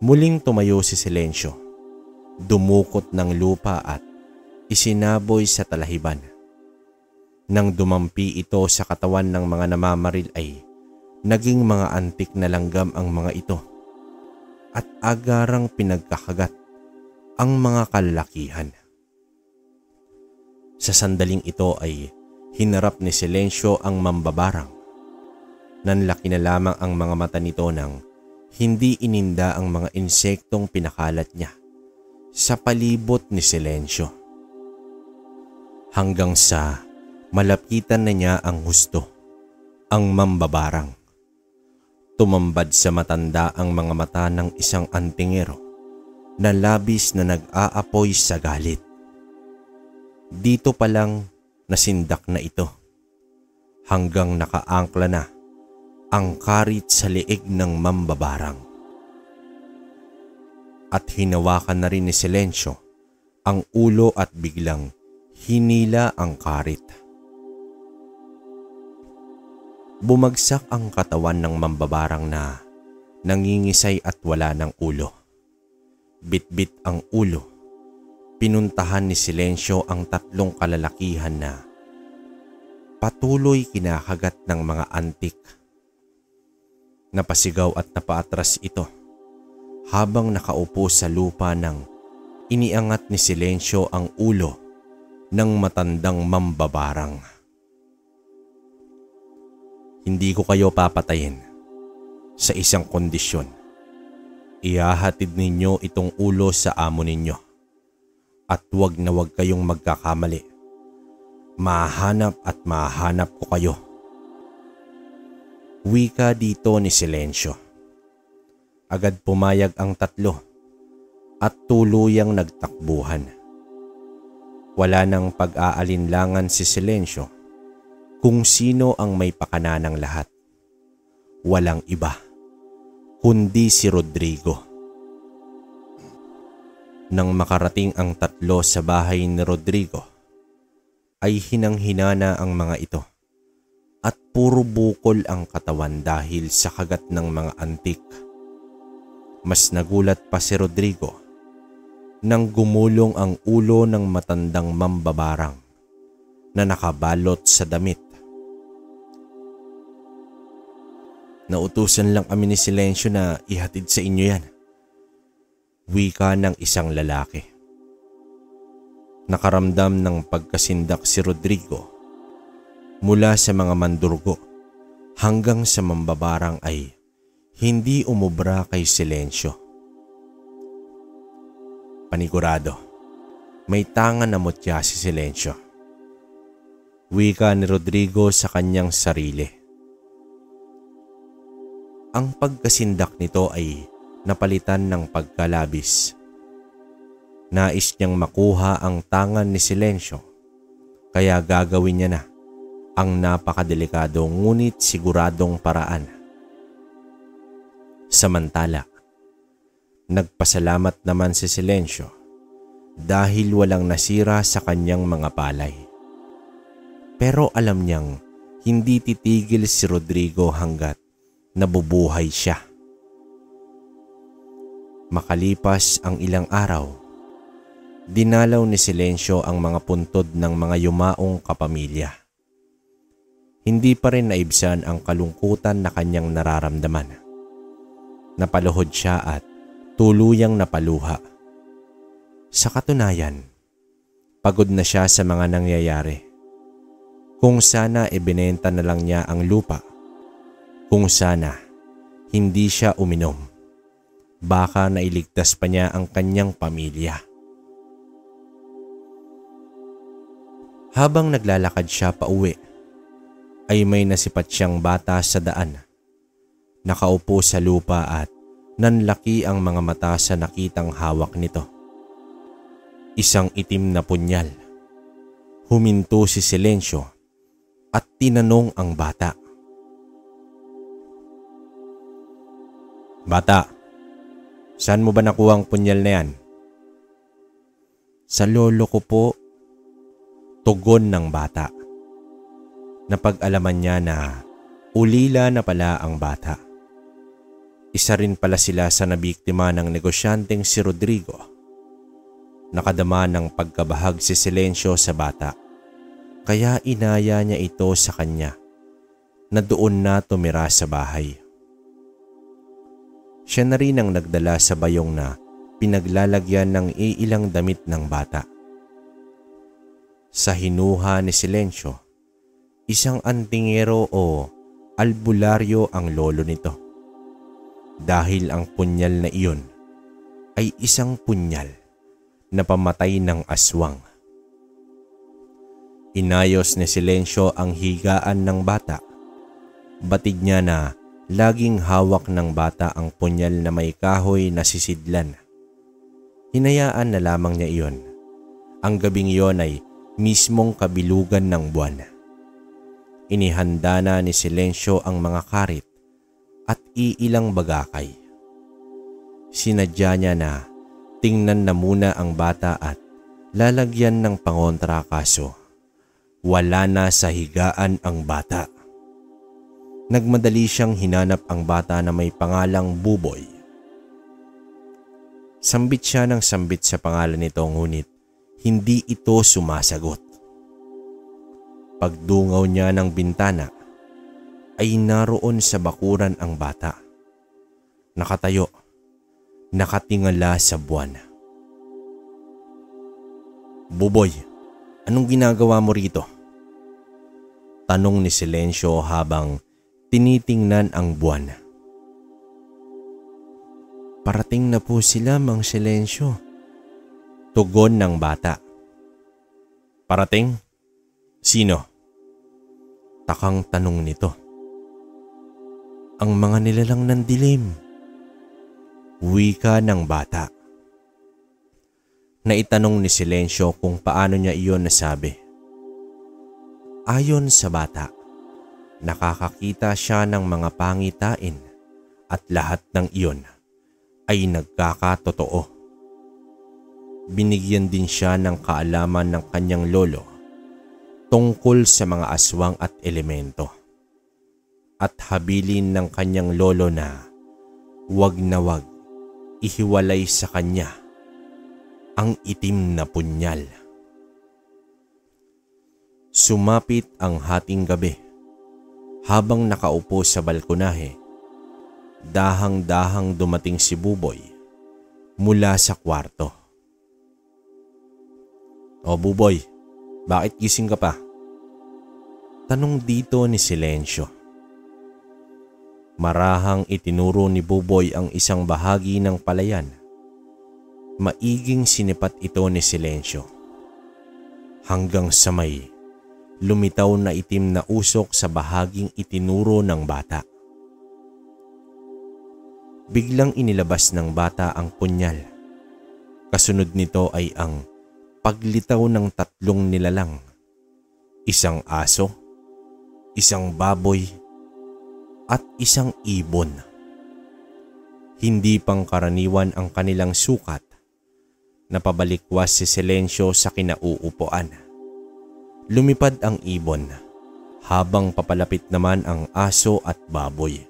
Muling tumayo si Silencio, dumukot ng lupa at isinaboy sa talahiban. Nang dumampi ito sa katawan ng mga namamaril ay naging mga antik na langgam ang mga ito at agarang pinagkakagat ang mga kalalakihan. Sa sandaling ito ay hinarap ni Silencio ang mambabarang. Nanlaki na lamang ang mga mata nito nang hindi ininda ang mga insektong pinakalat niya sa palibot ni Silencio. Hanggang sa malapitan na niya ang husto, Ang mambabarang. Tumambad sa matanda ang mga mata ng isang antingero na labis na nag-aapoy sa galit. Dito pa lang nasindak na ito hanggang nakaangkla na ang karit sa leeg ng mambabarang. At hinawakan na rin ni Silencio ang ulo at biglang hinila ang karit. Bumagsak ang katawan ng mambabarang na nangingisay at wala ng ulo. Bit-bit ang ulo. Pinuntahan ni Silencio ang tatlong kalalakihan na patuloy kinakagat ng mga antik. Napasigaw at napaatras ito habang nakaupo sa lupa nang iniangat ni Silencio ang ulo ng matandang mambabarang. Hindi ko kayo papatayin sa isang kondisyon. Ihahatid ninyo itong ulo sa amo ninyo at wag na wag kayong magkakamali. Mahanap at mahanap ko kayo. Wika dito ni Silencio. Agad pumayag ang tatlo at tuluyang nagtakbuhan. Wala nang pag-aalinlangan si Silencio kung sino ang may pakana ng lahat. Walang iba kundi si Rodrigo. Nang makarating ang tatlo sa bahay ni Rodrigo, ay hinang-hinana ang mga ito at puro bukol ang katawan dahil sa kagat ng mga antik. Mas nagulat pa si Rodrigo nang gumulong ang ulo ng matandang mambabarang na nakabalot sa damit. Nautusan lang kami ni Silencio na ihatid sa inyo yan. Wika ng isang lalaki. Nakaramdam ng pagkasindak si Rodrigo mula sa mga mandurgo hanggang sa mambabarang ay hindi umubra kay Silencio. Panigurado, may tanga na mutya si Silencio. Wika ni Rodrigo sa kanyang sarili. Ang pagkasindak nito ay napalitan ng pagkalabis. Nais niyang makuha ang tangan ni Silencio, kaya gagawin niya na ang napakadelikado ngunit siguradong paraan. Samantala, nagpasalamat naman si Silencio dahil walang nasira sa kanyang mga palay. Pero alam niyang hindi titigil si Rodrigo hanggat nabubuhay siya. Makalipas ang ilang araw, dinalaw ni Silencio ang mga puntod ng mga yumaong kapamilya. Hindi pa rin naibsan ang kalungkutan na kanyang nararamdaman. Napaluhod siya at tuluyang napaluha. Sa katunayan, pagod na siya sa mga nangyayari. Kung sana ibinenta na lang niya ang lupa. Kung sana hindi siya uminom. Baka nailigtas pa niya ang kanyang pamilya. Habang naglalakad siya pauwi, ay may nasipat siyang bata sa daan. Nakaupo sa lupa at nanlaki ang mga mata sa nakitang hawak nito. Isang itim na punyal. Huminto si Silencio at tinanong ang bata. Bata, saan mo ba nakuha ang punyal na yan? Sa lolo ko po. Tugon ng bata. Napag-alaman niya na ulila na pala ang bata. Isa rin pala sila sa nabiktima ng negosyanteng si Rodrigo. Nakadama ng pagkabahag si Silencio sa bata. Kaya inaya niya ito sa kanya na doon na tumira sa bahay. Siya na rin ang nagdala sa bayong na pinaglalagyan ng iilang damit ng bata. Sa hinuha ni Silencio, isang antingero o albularyo ang lolo nito. Dahil ang punyal na iyon ay isang punyal na pamatay ng aswang. Inayos ni Silencio ang higaan ng bata Batid niya na laging hawak ng bata ang punyal na may kahoy na sisidlan. Hinayaan na lamang niya iyon. Ang gabing iyon ay mismong kabilugan ng buwan. Inihanda na ni Silencio ang mga karit at iilang bagakay. Sinadya niya na tingnan na muna ang bata at lalagyan ng pangontra, kaso wala na sa higaan ang bata. Nagmadali siyang hinanap ang bata na may pangalang Buboy. Sambit siya ng sambit sa pangalan nito, ngunit hindi ito sumasagot. Pagdungaw niya ng bintana ay naroon sa bakuran ang bata. Nakatayo, nakatingala sa buwan. "Buboy, anong ginagawa mo rito?" Tanong ni Silencio habang tinitingnan ang buwan. "Parating na po sila, Mang Silencio," tugon ng bata. "Parating? Sino?" Takang tanong nito. "Ang mga nilalang ng dilim," wika ng bata. Naitanong ni Silencio kung paano niya iyon nasabi. Ayon sa bata, nakakakita siya ng mga pangitain at lahat ng iyon ay nagkakatotoo. Binigyan din siya ng kaalaman ng kanyang lolo tungkol sa mga aswang at elemento. At habilin ng kanyang lolo na wag ihiwalay sa kanya ang itim na punyal. Sumapit ang hating gabi. Habang nakaupo sa balkonahe, dahang-dahang dumating si Buboy mula sa kwarto. "O Buboy, bakit gising ka pa?" Tanong dito ni Silencio. Marahang itinuro ni Buboy ang isang bahagi ng palayan. Maiging sinipat ito ni Silencio hanggang sa may lumitaw na itim na usok sa bahaging itinuro ng bata. Biglang inilabas ng bata ang punyal. Kasunod nito ay ang paglitaw ng 3 nilalang. Isang aso, isang baboy, at isang ibon. Hindi pangkaraniwan ang kanilang sukat. Napabalikwas si Silencio sa kinauupuan. Lumipad ang ibon, habang papalapit naman ang aso at baboy.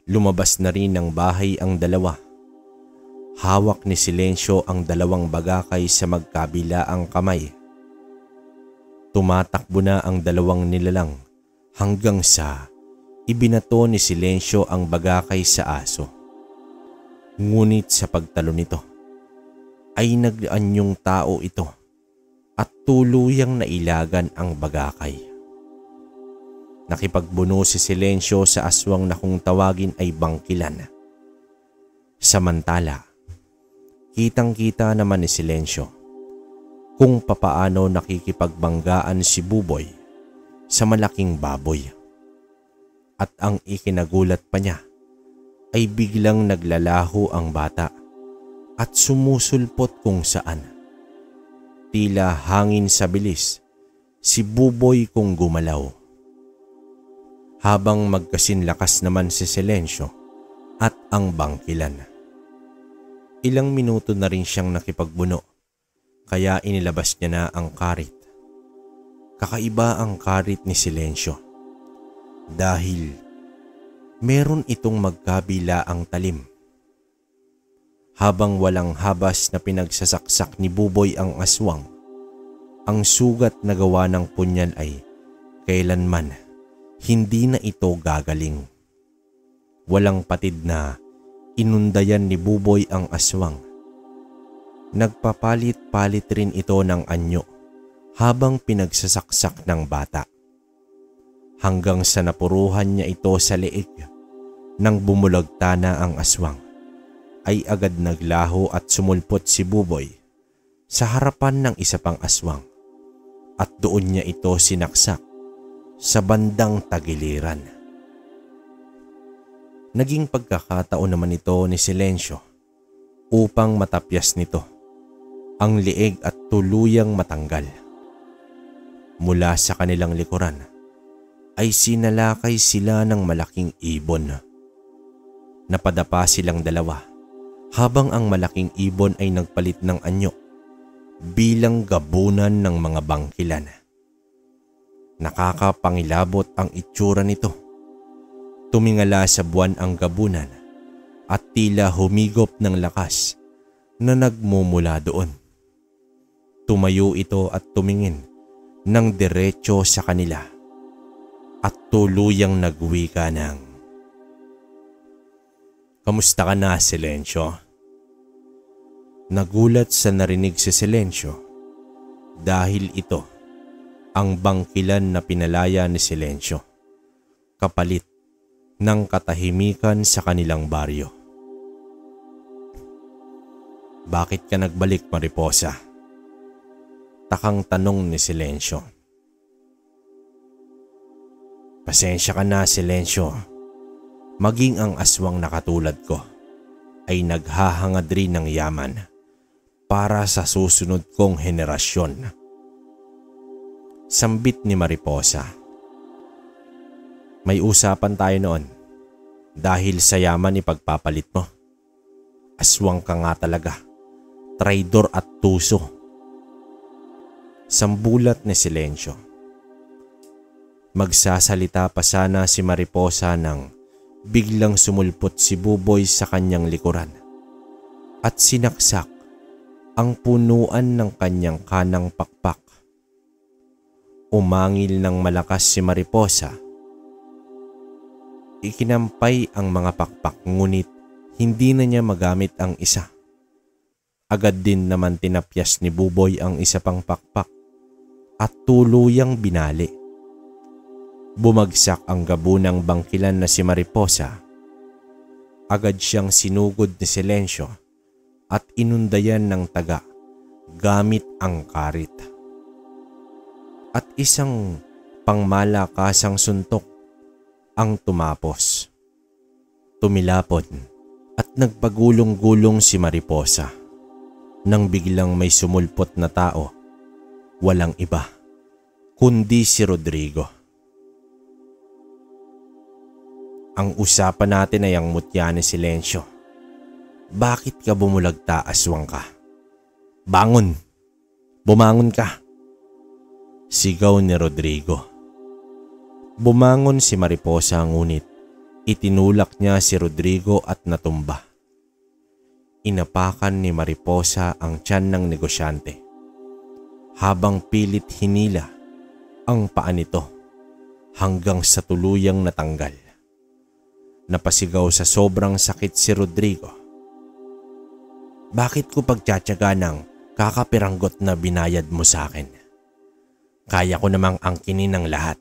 Lumabas na rin ng bahay ang dalawa. Hawak ni Silencio ang 2 bagakay sa magkabilaang kamay. Tumatakbo na ang 2 nilalang hanggang sa ibinato ni Silencio ang bagakay sa aso. Ngunit sa pagtalo nito ay nag-anyong tao ito at tuluyang nailagan ang bagakay. Nakipagbuno si Silencio sa aswang na kung tawagin ay Bangkilan. Samantala, kitang-kita naman ni Silencio kung papaano nakikipagbanggaan si Buboy sa malaking baboy. At ang ikinagulat pa niya ay biglang naglalaho ang bata at sumusulpot kung saan. Tila hangin sa bilis, si Buboy kung gumalaw. Habang magkasinlakas naman si Silencio at ang Bangkilan. Ilang minuto na rin siyang nakipagbuno, kaya inilabas niya na ang karit. Kakaiba ang karit ni Silencio dahil meron itong magkabilaang talim. Habang walang habas na pinagsasaksak ni Buboy ang aswang, ang sugat na gawa ng punyal ay kailanman hindi na ito gagaling. Walang patid na inundayan ni Buboy ang aswang. Nagpapalit-palit rin ito ng anyo habang pinagsasaksak ng bata. Hanggang sa napuruhan niya ito sa leeg. Nang bumulagta na ang aswang, ay agad naglaho at sumulpot si Buboy sa harapan ng isa pang aswang at doon niya ito sinaksak sa bandang tagiliran. Naging pagkakataon naman ito ni Silencio upang matapyas nito ang liig at tuluyang matanggal. Mula sa kanilang likuran ay sinalakay sila ng malaking ibon. Napadapa silang dalawa habang ang malaking ibon ay nagpalit ng anyo bilang gabunan ng mga bangkilan. Nakakapangilabot ang itsura nito. Tumingala sa buwan ang gabunan at tila humigop ng lakas na nagmumula doon. Tumayo ito at tumingin ng diretso sa kanila at tuluyang nagwika ng, "Kamusta ka na, Silencio?" Nagulat sa narinig si Silencio dahil ito ang bangkilan na pinalaya ni Silencio kapalit ng katahimikan sa kanilang baryo. "Bakit ka nagbalik, Mariposa?" Takang tanong ni Silencio. "Pasensya ka na, Silencio. Maging ang aswang na katulad ko ay naghahangad rin ng yaman para sa susunod kong henerasyon." Sambit ni Mariposa. "May usapan tayo noon dahil sa yaman ipagpapalit mo. Aswang ka nga talaga, traidor at tuso." Sambulat ni Silencio. Magsasalita pa sana si Mariposa nang biglang sumulpot si Buboy sa kanyang likuran at sinaksak ang punuan ng kanyang kanang pakpak. Umangil ng malakas si Mariposa. Ikinampay ang mga pakpak ngunit hindi na niya magamit ang isa. Agad din naman tinapyas ni Buboy ang isa pang pakpak at tuluyang binali. Bumagsak ang gabunang bangkilan na si Mariposa. Agad siyang sinugod ni Silencio at inundayan ng taga gamit ang karit. At isang pangmalakasang suntok ang tumapos. Tumilapon at nagpagulong-gulong si Mariposa nang biglang may sumulpot na tao. Walang iba kundi si Rodrigo. "Ang usapan natin ay ang mutya ni Silencio. Bakit ka bumulagta, aswang ka? Bangon! Bumangon ka!" Sigaw ni Rodrigo. Bumangon si Mariposa ngunit itinulak niya si Rodrigo at natumba. Inapakan ni Mariposa ang tiyan ng negosyante habang pilit hinila ang paa nito hanggang sa tuluyang natanggal. Napasigaw sa sobrang sakit si Rodrigo. "Bakit ko pagtsatsaga ng kakapiranggot na binayad mo sa akin? Kaya ko namang angkinin ng lahat."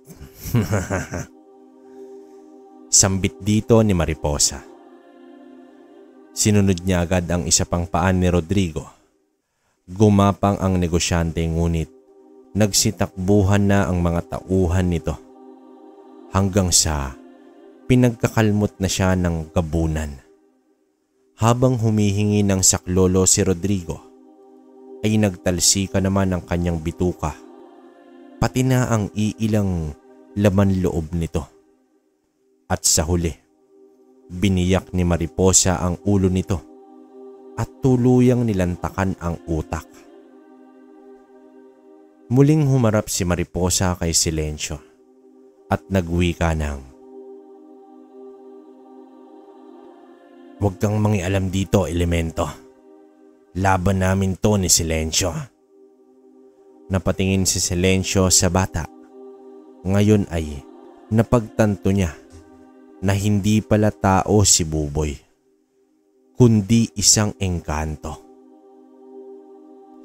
Sambit dito ni Mariposa. Sinunod niya agad ang isa pang paan ni Rodrigo. Gumapang ang negosyante ngunit nagsitakbuhan na ang mga tauhan nito hanggang sa pinagkakalmot na siya ng gabunan. Habang humihingi ng saklolo si Rodrigo ay nagtalsika naman ang kanyang bituka pati na ang iilang laman loob nito. At sa huli, biniyak ni Mariposa ang ulo nito at tuluyang nilantakan ang utak. Muling humarap si Mariposa kay Silencio at nagwika ng, "Huwag kang mangialam dito, elemento. Laban namin to ni Silencio." Napatingin si Silencio sa bata. Ngayon ay napagtanto niya na hindi pala tao si Buboy, kundi isang engkanto.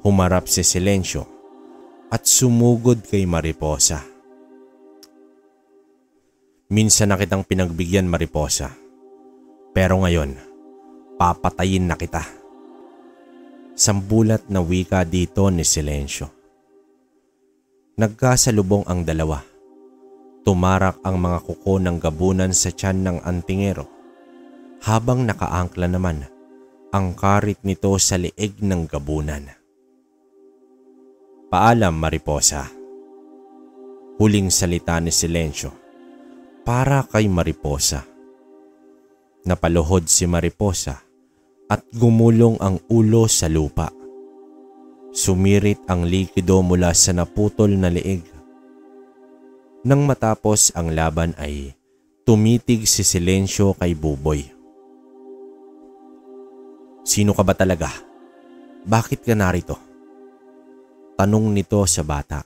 Humarap si Silencio at sumugod kay Mariposa. "Minsan na kitang pinagbigyan, Mariposa. Pero ngayon, papatayin na kita." Sambulat na wika dito ni Silencio. Nagkasalubong ang dalawa. tumarak ang mga kuko ng gabunan sa tiyan ng antingero habang nakaangkla naman ang karit nito sa liig ng gabunan. "Paalam, Mariposa." Huling salita ni Silencio para kay Mariposa. Napaluhod si Mariposa at gumulong ang ulo sa lupa. Sumirit ang likido mula sa naputol na liig. Nang matapos ang laban ay tumitig si Silencio kay Buboy. "Sino ka ba talaga? Bakit ka narito?" tanong nito sa bata.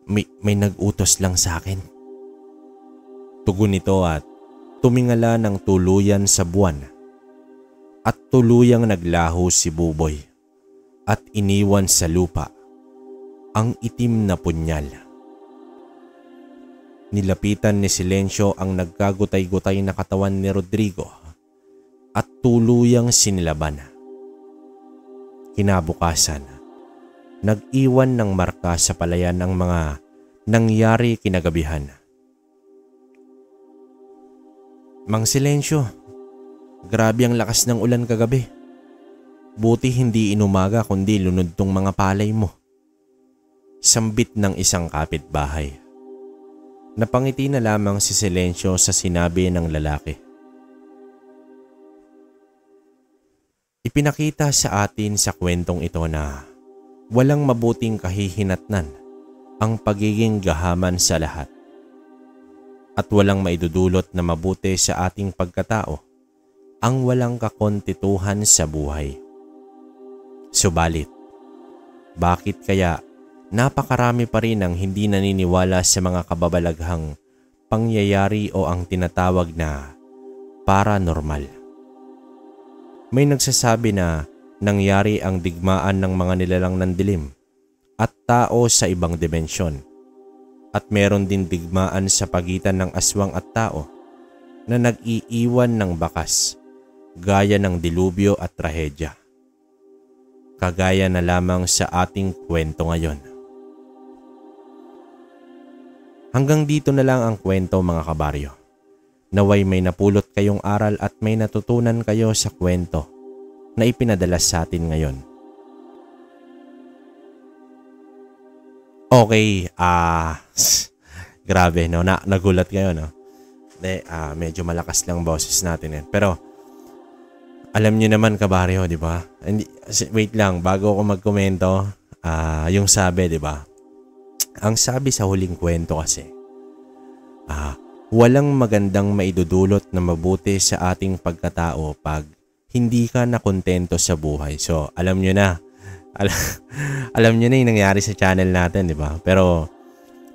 May nag-utos lang sa akin." tugon nito at tumingala ng tuluyan sa buwan. At tuluyang naglaho si Buboy at iniwan sa lupa ang itim na punyal. Nilapitan ni Silencio ang nagkagutay-gutay na katawan ni Rodrigo at tuluyang sinilaban. Kinabukasan, nag-iwan ng marka sa palayan ang mga nangyari kinagabihan. "Mang Silencio, grabe ang lakas ng ulan kagabi. Buti hindi inumaga kundi lunod tong mga palay mo." Sambit ng isang kapitbahay. Napangiti na lamang si Silencio sa sinabi ng lalaki. Ipinakita sa atin sa kwentong ito na walang mabuting kahihinatnan ang pagiging gahaman sa lahat. At walang maidudulot na mabuti sa ating pagkatao ang walang kakontituhan sa buhay. Subalit, bakit kaya napakarami pa rin ang hindi naniniwala sa mga kababalaghang pangyayari o ang tinatawag na paranormal? May nagsasabi na nangyari ang digmaan ng mga nilalang ng dilim at tao sa ibang dimensyon. At meron din digmaan sa pagitan ng aswang at tao na nag-iiwan ng bakas gaya ng dilubyo at trahedya. Kagaya na lamang sa ating kwento ngayon. Hanggang dito na lang ang kwento mga kabaryo. Naway may napulot kayong aral at may natutunan kayo sa kwento na ipinadala sa atin ngayon. Okay, grabe no, nagulat kayo no. Medyo malakas lang boses natin yan. Pero alam niyo naman kabaryo, di ba? Wait lang, bago ako magkomento, yung sabi, di ba? Ang sabi sa huling kwento kasi, walang magandang maidudulot na mabuti sa ating pagkatao pag hindi ka nakontento sa buhay. So, alam niyo na. Alam niyo na yung nangyari sa channel natin, di ba? Pero,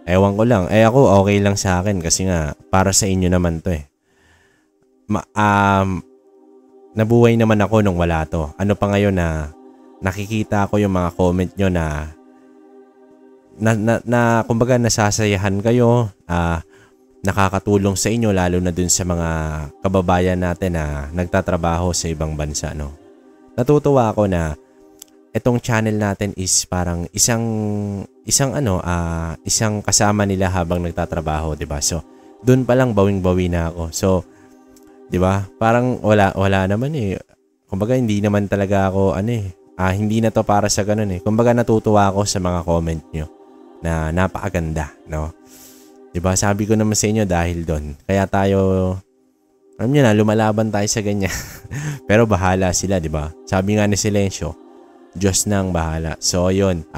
ewan ko lang. Ako, okay lang sa akin kasi nga, para sa inyo naman to eh. Nabuhay naman ako nung wala to. Ano pa ngayon na nakikita ko yung mga comment nyo na kumbaga nasasayahan kayo, nakakatulong sa inyo lalo na dun sa mga kababayan natin na nagtatrabaho sa ibang bansa, no? Natutuwa ako na itong channel natin is parang isang kasama nila habang nagtatrabaho, 'di ba? So, doon pa lang bawing-bawi na ako. So, 'di ba? Parang wala naman eh. Kumbaga hindi naman talaga ako hindi na to para sa ganun eh. Kumbaga natutuwa ako sa mga comment nyo na napakaganda, no? 'Di ba? Sabi ko naman sa inyo dahil doon. Kaya tayo alam niyo na lumalaban tayo sa ganyan. Pero bahala sila, 'di ba? Sabi nga ni Silencio, Diyos na ang bahala. So, ayun.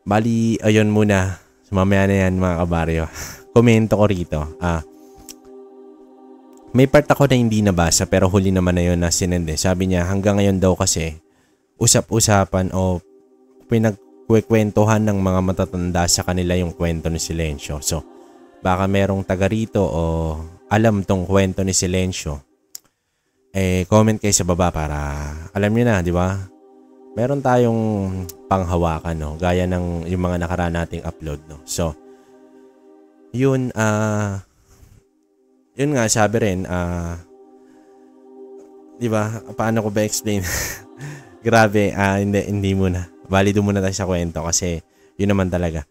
Bali, ayun muna. Mamaya na yan, mga kabaryo. Komento ko rito. May part ako na hindi nabasa pero huli naman na yun na sinende. Sabi niya, hanggang ngayon daw kasi, usap-usapan o pinagkwentuhan ng mga matatanda sa kanila yung kwento ni Silencio. So, baka merong taga rito o alam tong kwento ni Silencio. Comment kayo sa baba para alam niyo na, di ba? Meron tayong panghawakan, no? Gaya ng yung mga nakaraan nating upload, no? So, yun, yun nga, sabi rin, di ba? Paano ko ba explain? Grabe, hindi muna. Bali, doon muna tayo sa kwento kasi yun naman talaga.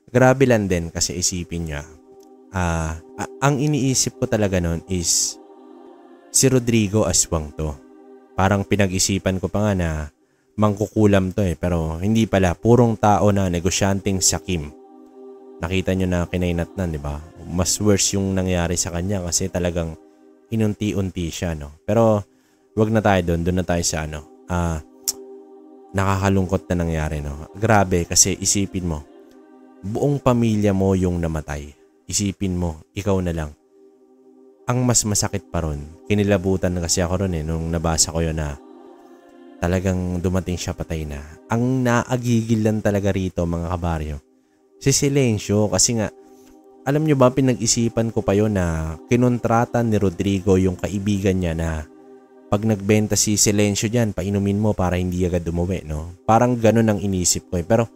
Grabe lang din kasi isipin niya. Ang iniisip ko talaga noon is si Rodrigo Aswang to. Parang pinag-isipan ko pa nga na mangkukulam to pero hindi pala. Purong tao na negosyanteng sakim. Nakita nyo na kinainatnan, di ba? Mas worse yung nangyari sa kanya kasi talagang inunti-unti siya, no? Pero wag na tayo doon na tayo sa nakakalungkot na nangyari, no? Grabe kasi isipin mo, buong pamilya mo yung namatay. Isipin mo, ikaw na lang. Ang mas masakit pa ron, kinilabutan na kasi ako ron nung nabasa ko yun na talagang dumating siya patay na. Ang naagigil lang talaga rito mga kabaryo, si Silencio kasi nga, alam nyo ba pinag-isipan ko pa yun na kinontrata ni Rodrigo yung kaibigan niya na pag nagbenta si Silencio dyan, painumin mo para hindi agad umuwi, no? Parang ganun ang inisip ko Pero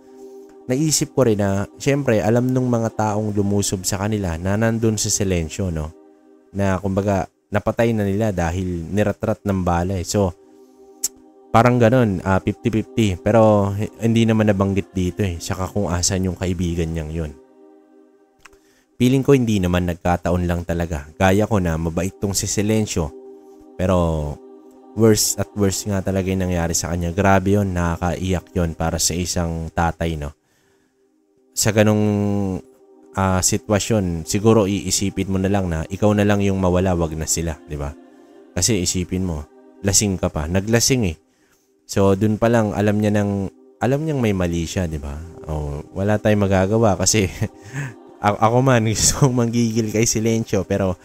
naisip ko rin na, syempre, alam nung mga taong lumusob sa kanila na nandun sa Silencio, no? Na kumbaga, napatay na nila dahil niratrat ng bala. So, parang ganun, 50-50. Pero, hindi naman nabanggit dito Saka kung asan yung kaibigan niyang yun. Feeling ko hindi naman nagkataon lang talaga. Gaya ko na mabait tong si Silencio. Pero, worse at worse nga talaga yung nangyari sa kanya. Grabe yun, nakakaiyak yun para sa isang tatay, no? Sa ganong sitwasyon, siguro iisipin mo na lang na ikaw na lang yung mawala, wag na sila, di ba? Kasi isipin mo, lasing ka pa, naglasing So dun pa lang alam niyang may mali siya, di ba? Wala tayong magagawa kasi ako man gusto kong manggigil kay Silencio pero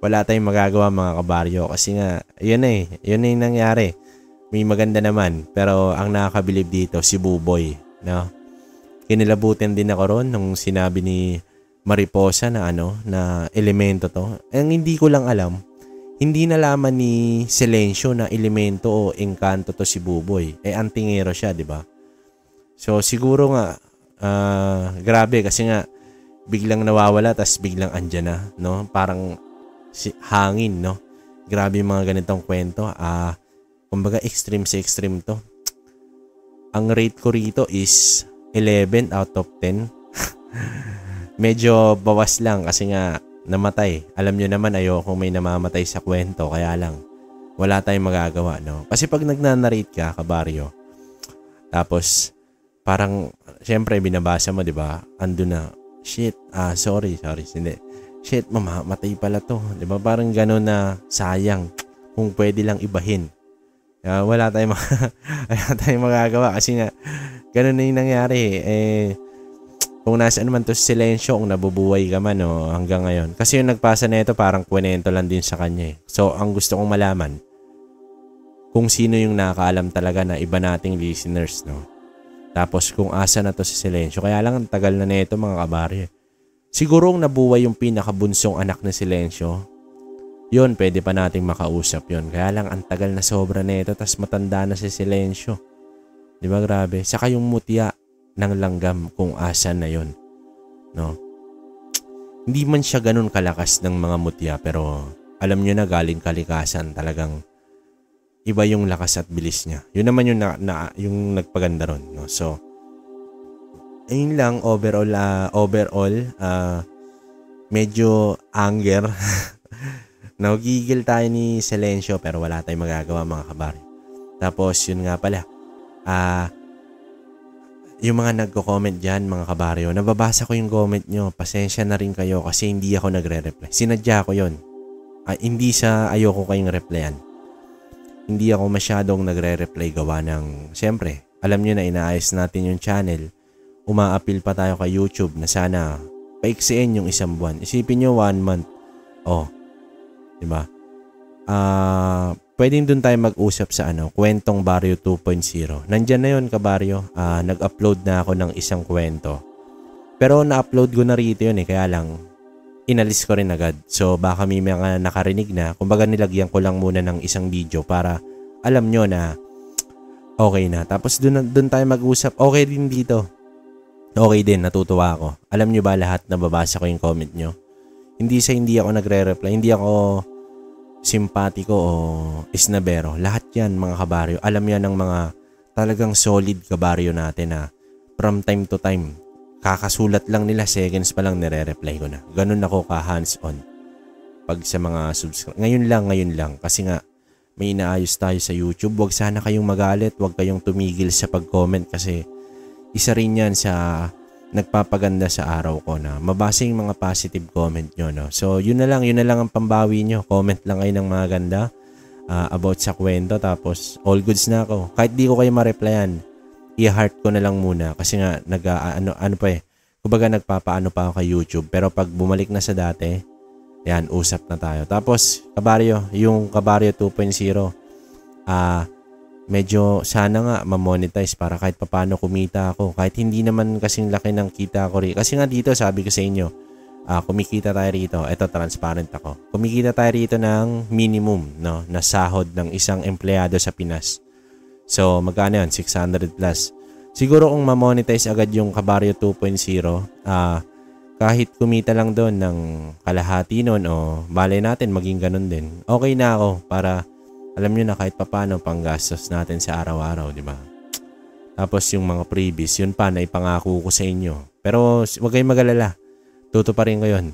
wala tayong magagawa mga kabaryo kasi nga yun yung nangyari. May maganda naman pero ang nakakabilib dito si Buboy, no? Kinilabutan din ako ron nung sinabi ni Mariposa na na elemento to. Ang hindi ko lang alam, hindi nalaman ni Silencio na elemento o engkanto to si Buboy. Antingero siya, di ba? So siguro nga grabe kasi nga biglang nawawala tas biglang andyan na, no? Parang hangin, no? Grabe yung mga ganitong kwento. Kumbaga extreme sa extreme to. Ang rate ko rito is 11 out of 10. Medyo bawas lang kasi nga namatay. Alam nyo naman ayoko may namamatay sa kwento kaya lang wala tayong magagawa, no? Kasi pag nagnanarrate ka, kabaryo, tapos parang syempre binabasa mo, di ba? Ando na, shit, sorry, hindi. Shit, mamamatay pala to. Di ba? Parang gano'n na sayang kung pwede lang ibahin. Wala tayong magagawa kasi nga gano'n na yung nangyari. Kung nasaan man to Silencio, kung nabubuhay ka man hanggang ngayon. Kasi yung nagpasa na ito parang kwento lang din sa kanya. So, ang gusto kong malaman, kung sino yung nakakaalam talaga na iba nating listeners, no? Tapos kung asa na to si Silencio. Kaya lang ang tagal na nito mga kabaryo. Siguro kung nabuhay yung pinakabunsong anak ni Silencio, yun, pwede pa nating makausap yun. Kaya lang ang tagal na sobra nito, tas matanda na si Silencio. Di ba grabe? Saka yung mutya ng langgam kung asan na yun, no? Hindi man siya ganun kalakas ng mga mutya pero alam nyo na galing kalikasan talagang iba yung lakas at bilis niya. Yun naman yung, yung nagpaganda ron, no? So, ayun lang overall medyo anger. Nagigil tayo ni Silencio pero wala tayong magagawa mga kabaryo. Tapos yun nga pala, yung mga nagko-comment dyan mga kabaryo, nababasa ko yung comment nyo. Pasensya na rin kayo kasi hindi ako nagre-reply. Sinadya ko yun. Hindi sa ayoko kayong replyan. Hindi ako masyadong nagre-reply gawa ng, siyempre, alam nyo na inaayos natin yung channel. Uma-appeal pa tayo kay YouTube na sana paiksiin yung 1 buwan. Isipin nyo 1 month. Diba? Pwedeng dun tayo mag-usap sa Kwentong Baryo 2.0. Nandyan na yun, kabaryo. Nag-upload na ako ng isang kwento. Pero na-upload ko na rito yun kaya lang inalis ko rin agad. So baka may mga nakarinig na. Kumbaga nilagyan ko lang muna ng isang video para alam nyo na okay na. Tapos dun tayo mag-usap. Okay din dito. Okay din, natutuwa ako. Alam nyo ba lahat nababasa ko yung comment nyo? Hindi ako nagre-reply. Hindi ako simpatiko o isnabero. Lahat yan mga kabaryo. Alam yan ng mga talagang solid kabaryo natin na from time to time kakasulat lang nila, seconds pa lang nire-reply ko na. Ganun ako ka hands-on pag sa mga subscribe. Ngayon lang. Kasi nga, may inaayos tayo sa YouTube. Huwag sana kayong magalit. Huwag kayong tumigil sa pag-comment kasi isa rin yan sa nagpapaganda sa araw ko na mabasa yung mga positive comment nyo. No? So, yun na lang ang pambawi nyo. Comment lang kayo ng mga ganda about sa kwento. Tapos, all goods na ako. Kahit di ko kayo ma-replyan, i-heart ko na lang muna. Kasi nga, kumbaga nagpapaano pa ako kay YouTube. Pero pag bumalik na sa dati, yan, usap na tayo. Tapos, yung Kabaryo 2.0, medyo sana nga ma-monetize para kahit papaano kumita ako. Kahit hindi naman kasing laki ng kita ko rin. Kasi nga dito, sabi ko sa inyo, kumikita tayo rito. Ito, transparent ako. Kumikita tayo rito ng minimum, no, na sahod ng isang empleyado sa Pinas. So, magkano yun? 600 plus. Siguro kung ma-monetize agad yung Kabaryo 2.0, kahit kumita lang doon ng kalahati nun o balay natin maging ganun din. Okay na ako para alam nyo na kahit papaano panggastos natin sa araw-araw, di ba? Tapos yung mga freebies, yun pa na ipangako ko sa inyo. Pero wag kayong mag-alala. Tutuparin ko yun.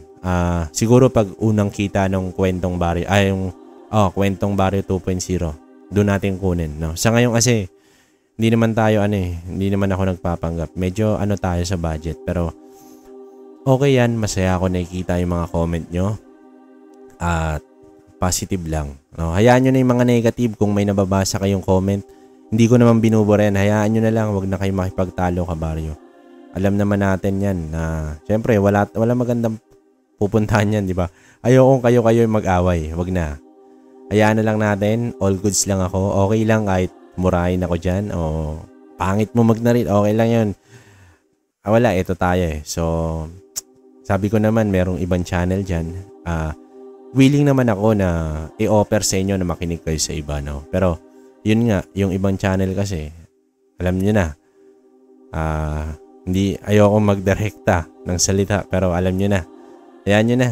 Siguro pag unang kita ng Kwentong Baryo, Kwentong Baryo 2.0, doon natin kunin, no? Sa ngayon kasi, hindi naman ako nagpapanggap. Medyo tayo sa budget, pero okay yan, masaya ako nakikita yung mga comment nyo. At positive lang. No? Hayaan nyo na yung mga negative kung may nababasa kayong comment. Hindi ko naman binubura yan. Hayaan nyo na lang. Huwag na kayo makipagtalo, Kabaryo. Alam naman natin yan na syempre wala magandang pupuntahan yan, di ba? Ayokong kayo yung mag-away. Huwag na. Hayaan na lang natin. All goods lang ako. Okay lang kahit murahin ako dyan o pangit mo magnarit. Okay lang yun. Wala. Ito tayo eh. So, sabi ko naman merong ibang channel dyan. Willing naman ako na i-offer sa inyo na makinig kayo sa iba, no? Pero, yun nga, yung ibang channel kasi, alam nyo na, hindi, ayoko magdirekta ng salita, pero alam nyo na. Ayan nyo na.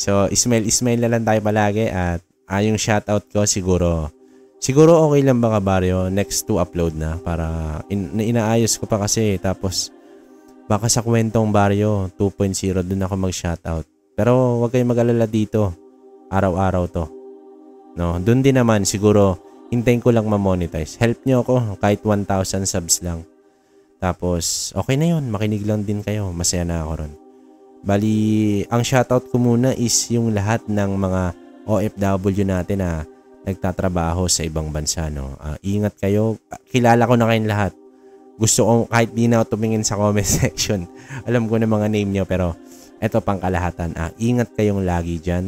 So, smile na lang tayo palagi at yung shoutout ko siguro okay lang ba, Kabaryo? Next to upload na para inaayos ko pa kasi tapos baka sa Kwentong Baryo 2.0 dun ako mag-shoutout. Pero huwag kayong mag-alala dito. Araw-araw to. No, doon din naman siguro hintayin ko lang ma-monetize. Help nyo ako kahit 1,000 subs lang. Tapos okay na yun. Makinig lang din kayo. Masaya na ako ron. Bali, ang shoutout ko muna is yung lahat ng mga OFW natin na nagtatrabaho sa ibang bansa. No? Ingat kayo. Kilala ko na kayong lahat. Gusto ko kahit di na tumingin sa comment section. Alam ko na mga name nyo pero eto pang kalahatan. Ingat kayong lagi dyan.